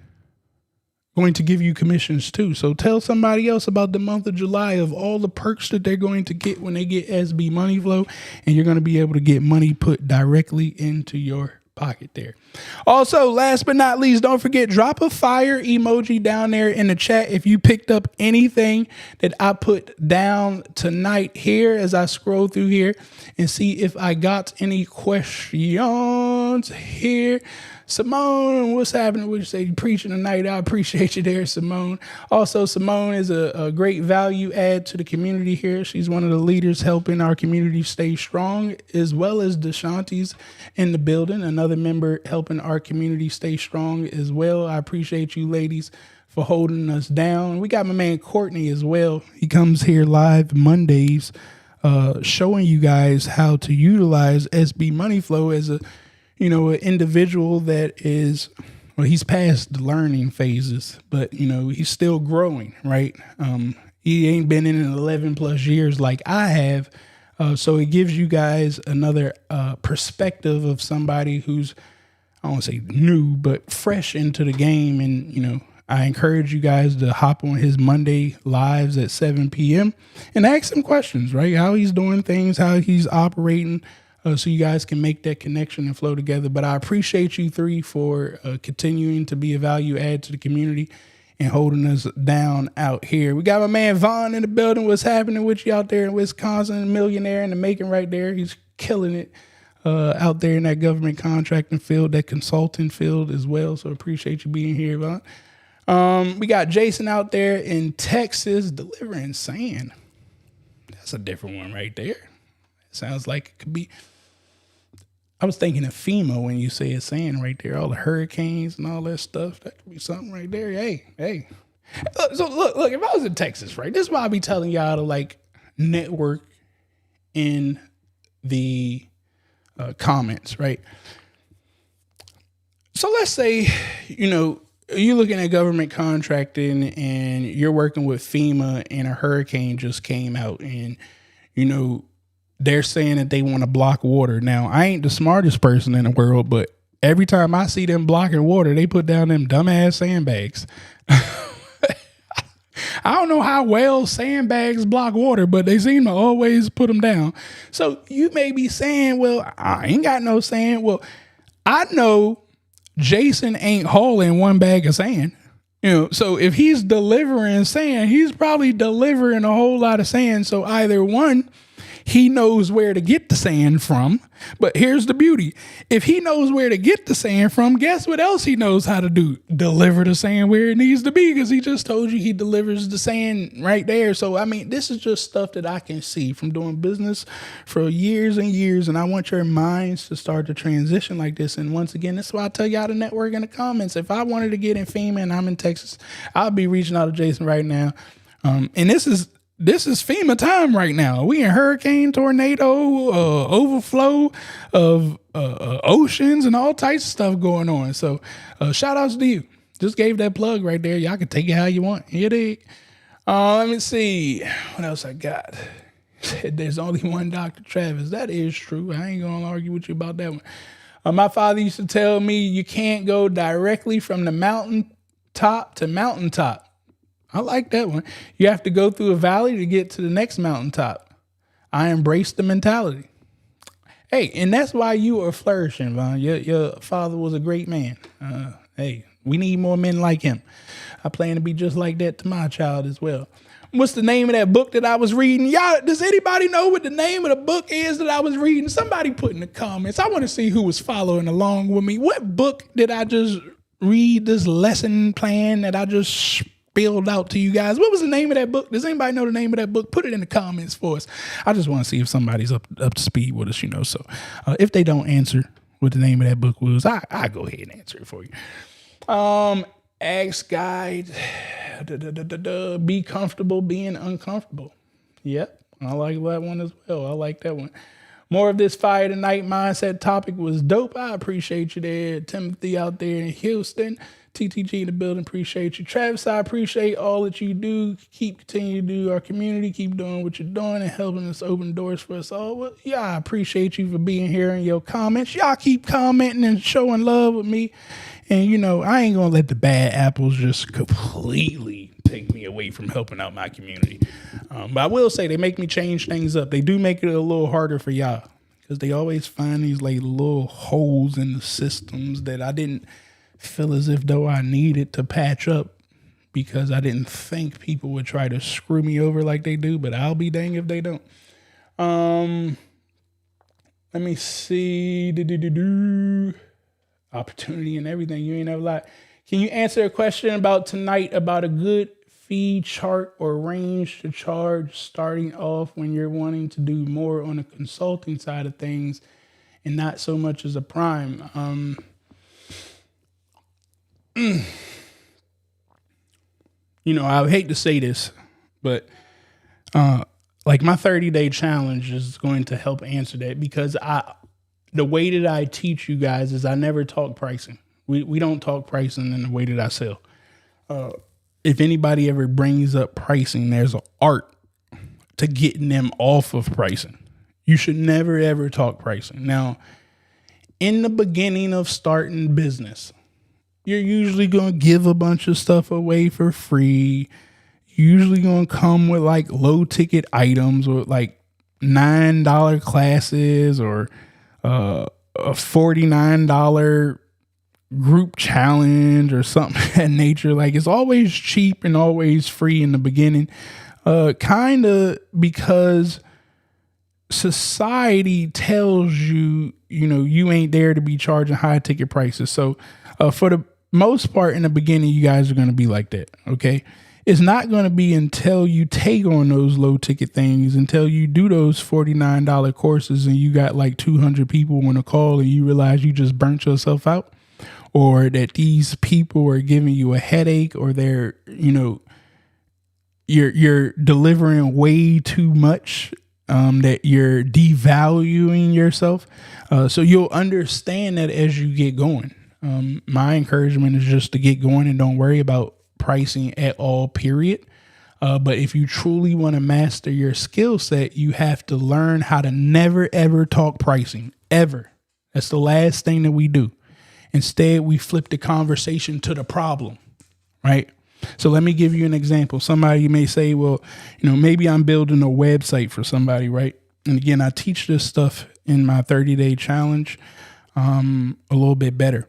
going to give you commissions too. So tell somebody else about the month of July of all the perks that they're going to get when they get SB Money Flow, and you're going to be able to get money put directly into your pocket there. Also, last but not least, don't forget, drop a fire emoji down there in the chat if you picked up anything that I put down tonight here as I scroll through here and see if I got any questions here. Simone, what's happening? Would you say you preaching tonight? I appreciate you there, Simone. Also, Simone is a great value add to the community here. She's one of the leaders helping our community stay strong, as well as DeShanti's in the building, another member helping our community stay strong as well. I appreciate you ladies for holding us down. We got my man Courtney as well. He comes here live Mondays, showing you guys how to utilize SB Money Flow as an individual that is, well, he's past the learning phases, but, he's still growing, right? He ain't been in it 11 plus years like I have. So it gives you guys another perspective of somebody who's, I don't want to say new, but fresh into the game. And, I encourage you guys to hop on his Monday lives at 7 p.m. and ask him questions, right? How he's doing things, how he's operating so you guys can make that connection and flow together. But I appreciate you three for continuing to be a value add to the community and holding us down out here. We got my man Vaughn in the building. What's happening with you out there in Wisconsin? A millionaire in the making right there. He's killing it out there in that government contracting field, that consulting field as well. So appreciate you being here, Vaughn. We got Jason out there in Texas delivering sand. That's a different one right there. Sounds like it could be. I was thinking of FEMA when you said sand right there, all the hurricanes and all that stuff. That could be something right there. Hey. So look, if I was in Texas, right, this is why I be telling y'all to like network in the comments, right? So let's say, you're looking at government contracting and you're working with FEMA and a hurricane just came out and, they're saying that they want to block water. Now, I ain't the smartest person in the world, but every time I see them blocking water, they put down them dumbass sandbags. I don't know how well sandbags block water, but they seem to always put them down. So you may be saying, well, I ain't got no sand. Well, I know Jason ain't hauling one bag of sand. So if he's delivering sand, he's probably delivering a whole lot of sand. So either one, he knows where to get the sand from. But here's the beauty. If he knows where to get the sand from, guess what else he knows how to do? Deliver the sand where it needs to be, because he just told you he delivers the sand right there. So, this is just stuff that I can see from doing business for years and years. And I want your minds to start to transition like this. And once again, this is why I tell y'all to network in the comments. If I wanted to get in FEMA and I'm in Texas, I'll be reaching out to Jason right now. And this is FEMA time right now. We in hurricane, tornado, overflow of oceans and all types of stuff going on. So shout outs to you. Just gave that plug right there. Y'all can take it how you want. Here they. Let me see. What else I got? There's only one Dr. Travis. That is true. I ain't going to argue with you about that one. My father used to tell me you can't go directly from the mountaintop to mountaintop. I like that one. You have to go through a valley to get to the next mountaintop. I embrace the mentality. Hey, and that's why you are flourishing, Vaughn. Your father was a great man. Hey, we need more men like him. I plan to be just like that to my child as well. What's the name of that book that I was reading? Y'all, does anybody know what the name of the book is that I was reading? Somebody put in the comments. I want to see who was following along with me. What book did I just read, this lesson plan that I just spilled out to you guys? What was the name of that book? Does anybody know the name of that book? Put it in the comments for us. I just want to see if somebody's up to speed with us, So if they don't answer what the name of that book was, I go ahead and answer it for you. Ask Guide. Be comfortable being uncomfortable. Yep, I like that one as well. I like that one. More of this fire tonight mindset topic was dope. I appreciate you there. Timothy out there in Houston. TTG in the building, appreciate you. Travis, I appreciate all that you do. Continue to do our community. Keep doing what you're doing and helping us open doors for us all. Well, yeah, I appreciate you for being here in your comments. Y'all keep commenting and showing love with me. And, I ain't going to let the bad apples just completely take me away from helping out my community. But I will say they make me change things up. They do make it a little harder for y'all because they always find these like little holes in the systems that I didn't feel as if though I needed to patch up because I didn't think people would try to screw me over like they do, but I'll be dang if they don't. Let me see. Opportunity and everything. You ain't never lied. Can you answer a question about tonight about a good fee chart or range to charge starting off when you're wanting to do more on the consulting side of things and not so much as a prime? I hate to say this, but like my 30-day challenge is going to help answer that because the way that I teach you guys is I never talk pricing. We don't talk pricing in the way that I sell. If anybody ever brings up pricing, there's an art to getting them off of pricing. You should never, ever talk pricing. Now, in the beginning of starting business, you're usually going to give a bunch of stuff away for free. Usually going to come with like low ticket items or like $9 classes or a $49 group challenge or something of that nature. Like, it's always cheap and always free in the beginning, kind of because society tells you, you ain't there to be charging high ticket prices. So for the most part in the beginning, you guys are going to be like that. Okay. It's not going to be until you take on those low ticket things, until you do those $49 courses and you got like 200 people on a call and you realize you just burnt yourself out, or that these people are giving you a headache, or they're, you're delivering way too much, that you're devaluing yourself. So you'll understand that as you get going. My encouragement is just to get going and don't worry about pricing at all, period. But if you truly want to master your skill set, you have to learn how to never, ever talk pricing, ever. That's the last thing that we do. Instead, we flip the conversation to the problem, right? So let me give you an example. Somebody may say, well, maybe I'm building a website for somebody, right? And again, I teach this stuff in my 30-day challenge a little bit better.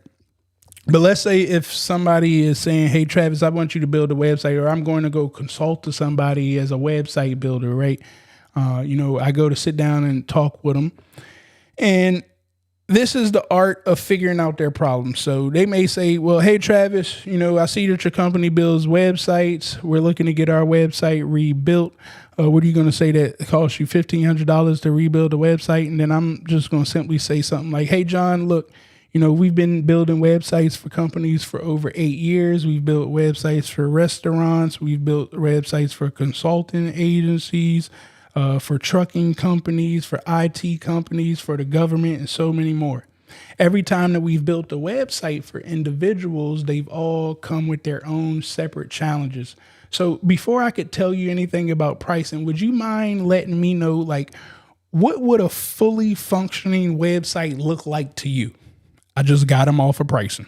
But let's say if somebody is saying, hey, Travis, I want you to build a website, or I'm going to go consult to somebody as a website builder, right? I go to sit down and talk with them. And this is the art of figuring out their problems. So they may say, well, hey, Travis, I see that your company builds websites. We're looking to get our website rebuilt. What are you going to say that it costs you $1,500 to rebuild a website? And then I'm just going to simply say something like, hey, John, look, we've been building websites for companies for over 8 years. We've built websites for restaurants. We've built websites for consulting agencies, for trucking companies, for IT companies, for the government, and so many more. Every time that we've built a website for individuals, they've all come with their own separate challenges. So before I could tell you anything about pricing, would you mind letting me know, like, what would a fully functioning website look like to you? I just got them all for pricing.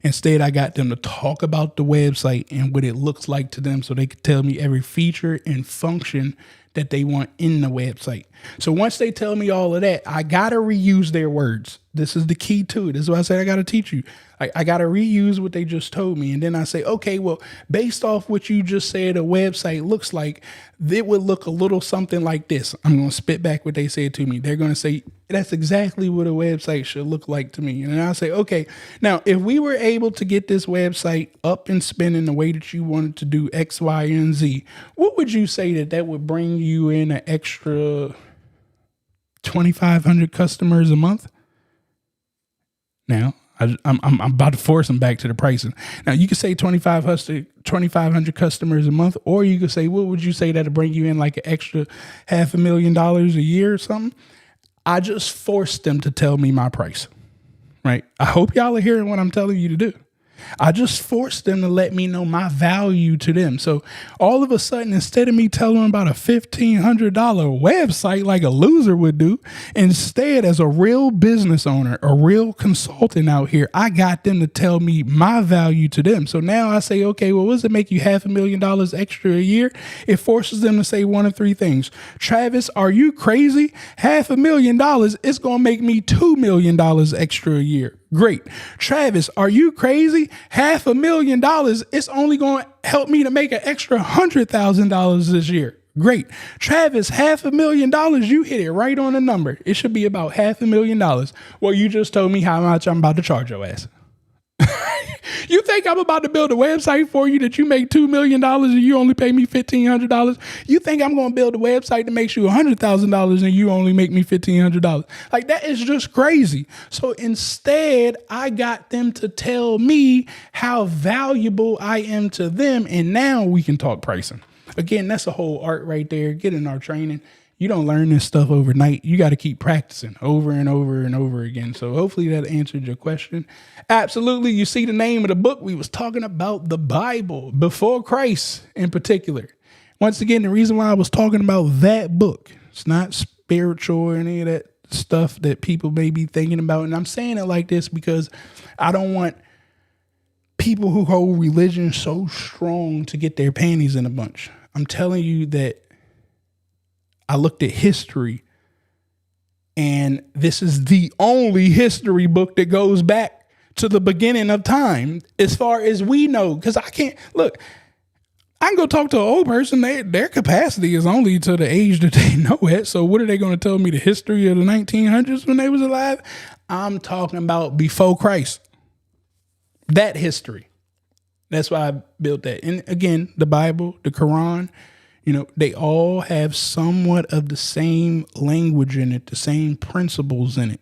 Instead, I got them to talk about the website and what it looks like to them so they could tell me every feature and function that they want in the website. So once they tell me all of that, I got to reuse their words. This is the key to it. This is why I said I got to teach you. I got to reuse what they just told me. And then I say, okay, well, based off what you just said, a website looks like, it would look a little something like this. I'm going to spit back what they said to me. They're going to say, that's exactly what a website should look like to me. And then I'll say, okay, now if we were able to get this website up and spinning the way that you wanted to do X, Y, and Z, what would you say that would bring you in an extra 2,500 customers a month? Now, I'm about to force them back to the pricing. Now, you could say 2,500 customers a month, or you could say, what would you say that'll bring you in like an extra $500,000 a year or something? I just forced them to tell me my price, right? I hope y'all are hearing what I'm telling you to do. I just forced them to let me know my value to them. So all of a sudden, instead of me telling them about a $1,500 website like a loser would do, instead, as a real business owner, a real consultant out here, I got them to tell me my value to them. So now I say, okay, well, what does it make you $500,000 extra a year? It forces them to say one of three things. Travis, are you crazy? $500,000 is going to make me $2 million extra a year. Great. Travis, are you crazy? $500,000, it's only going to help me to make an extra $100,000 this year. Great. Travis, $500,000, you hit it right on the number. It should be about $500,000. Well, you just told me how much I'm about to charge your ass. You think I'm about to build a website for you that you make $2 million and you only pay me $1,500? You think I'm going to build a website that makes you $100,000 and you only make me $1,500? Like, that is just crazy. So instead, I got them to tell me how valuable I am to them. And now we can talk pricing. Again, that's a whole art right there. Get in our training. You don't learn this stuff overnight. You got to keep practicing over and over and over again. So hopefully that answered your question. Absolutely. You see the name of the book. We was talking about the Bible before Christ in particular. Once again, the reason why I was talking about that book, it's not spiritual or any of that stuff that people may be thinking about. And I'm saying it like this because I don't want people who hold religion so strong to get their panties in a bunch. I'm telling you that I looked at history And this is the only history book that goes back to the beginning of time, as far as we know. Because I can go talk to an old person. Their capacity is only to the age that they know it. So what are they going to tell me, the history of the 1900s when they was alive? I'm talking about before Christ. That history. That's why I built that. And again, the Bible, the Quran, they all have somewhat of the same language in it, the same principles in it.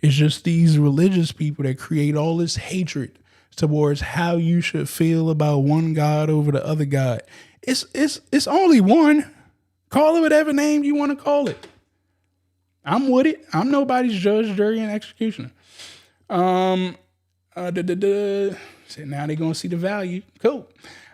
It's just these religious people that create all this hatred towards how you should feel about one God over the other God. It's only one. Call it whatever name you want to call it. I'm with it. I'm nobody's judge, jury, and executioner. So now they're going to see the value. Cool.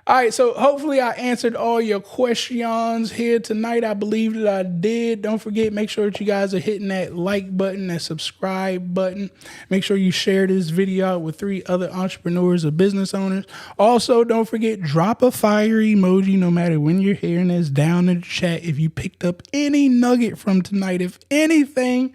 All right, so hopefully I answered all your questions here tonight. I believe that I did. Don't forget, make sure that you guys are hitting that like button, that subscribe button. Make sure you share this video out with 3 other entrepreneurs or business owners. Also, don't forget, drop a fire emoji no matter when you're hearing this down in the chat if you picked up any nugget from tonight. If anything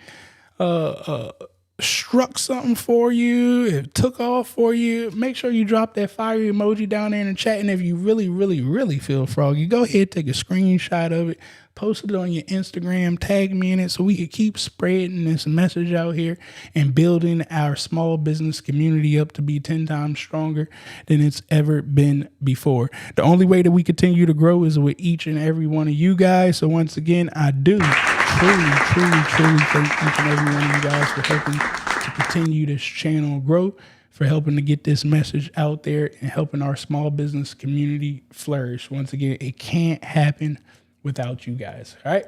struck something for you, it took off for you, make sure you drop that fire emoji down there in the chat. And if you really, really, really feel froggy, go ahead, take a screenshot of it, post it on your Instagram, tag me in it so we can keep spreading this message out here and building our small business community up to be 10 times stronger than it's ever been before. The only way that we continue to grow is with each and every one of you guys. So once again, I do truly thank each and every one of you guys for helping to continue this channel grow, for helping to get this message out there and helping our small business community flourish. Once again, it can't happen without you guys. All right.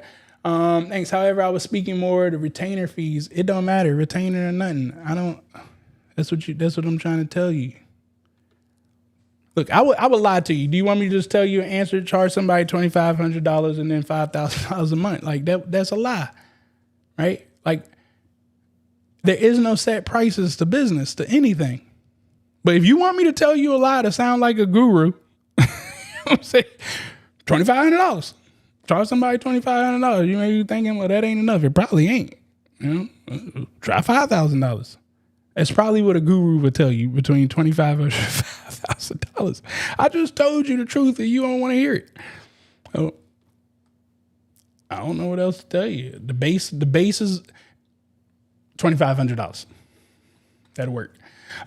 Thanks. However, I was speaking more of the retainer fees. It don't matter, retainer or nothing. That's what I'm trying to tell you. Look, I would lie to you. Do you want me to just tell you an answer, charge somebody $2,500 and then $5,000 a month? Like that's a lie, right? Like there is no set prices to business, to anything. But if you want me to tell you a lie to sound like a guru, you know what I'm saying, $2,500. Charge somebody $2,500. You may be thinking, well, that ain't enough. It probably ain't. Try $5,000. That's probably what a guru would tell you, between $2,500 and $5,000. I just told you the truth and you don't want to hear it. So, I don't know what else to tell you. The base is $2,500. That'll work.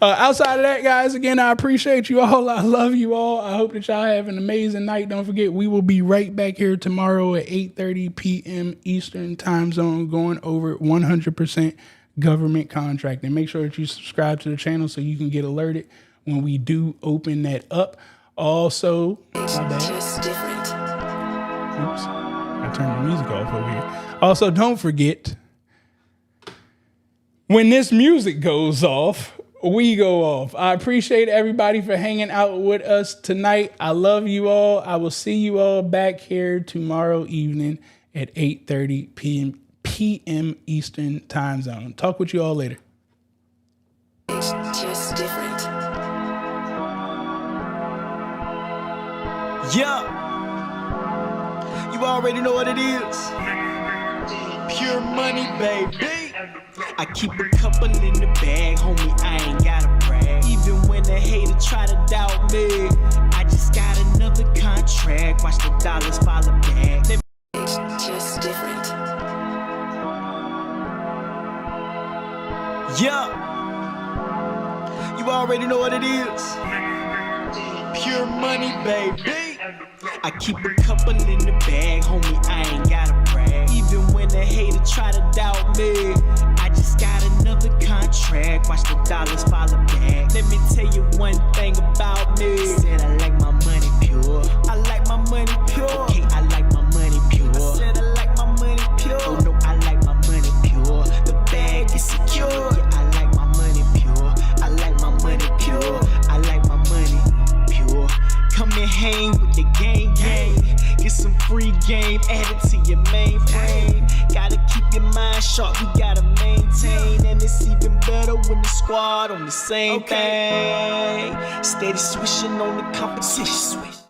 Outside of that, guys, again, I appreciate you all. I love you all. I hope that y'all have an amazing night. Don't forget, we will be right back here tomorrow at 8:30 p.m. Eastern time zone, going over 100% government contracting. Make sure that you subscribe to the channel so you can get alerted when we do open that up. Also, Oops, I turned the music off over here. Also, don't forget, when this music goes off, we go off. I appreciate everybody for hanging out with us tonight. I love you all. I will see you all back here tomorrow evening at 8:30 p.m. Eastern time zone. Talk with you all later. It's just different. Yeah. You already know what it is. Pure money, baby. I keep a couple in the bag, homie, I ain't gotta brag. Even when the hater try to doubt me, I just got another contract. Watch the dollars follow back. It's just different. Yeah, you already know what it is. Pure money, baby. I keep a couple in the bag, homie, I ain't gotta brag. Even when the hater try to doubt me, I just got another contract. Watch the dollars follow back. Let me tell you one thing about me. Said I like my money pure. I like my money pure. Okay, I like my money pure. I said I like my money pure. Oh no, I like my money pure. The bag is secure. Yeah, I like my money pure. I like my money pure. I like my money pure. Come and hang with the gang. Get some free game added to your mainframe. Gotta keep your mind sharp, you gotta maintain. And it's even better when the squad on the same thing. Steady swishing on the competition switch.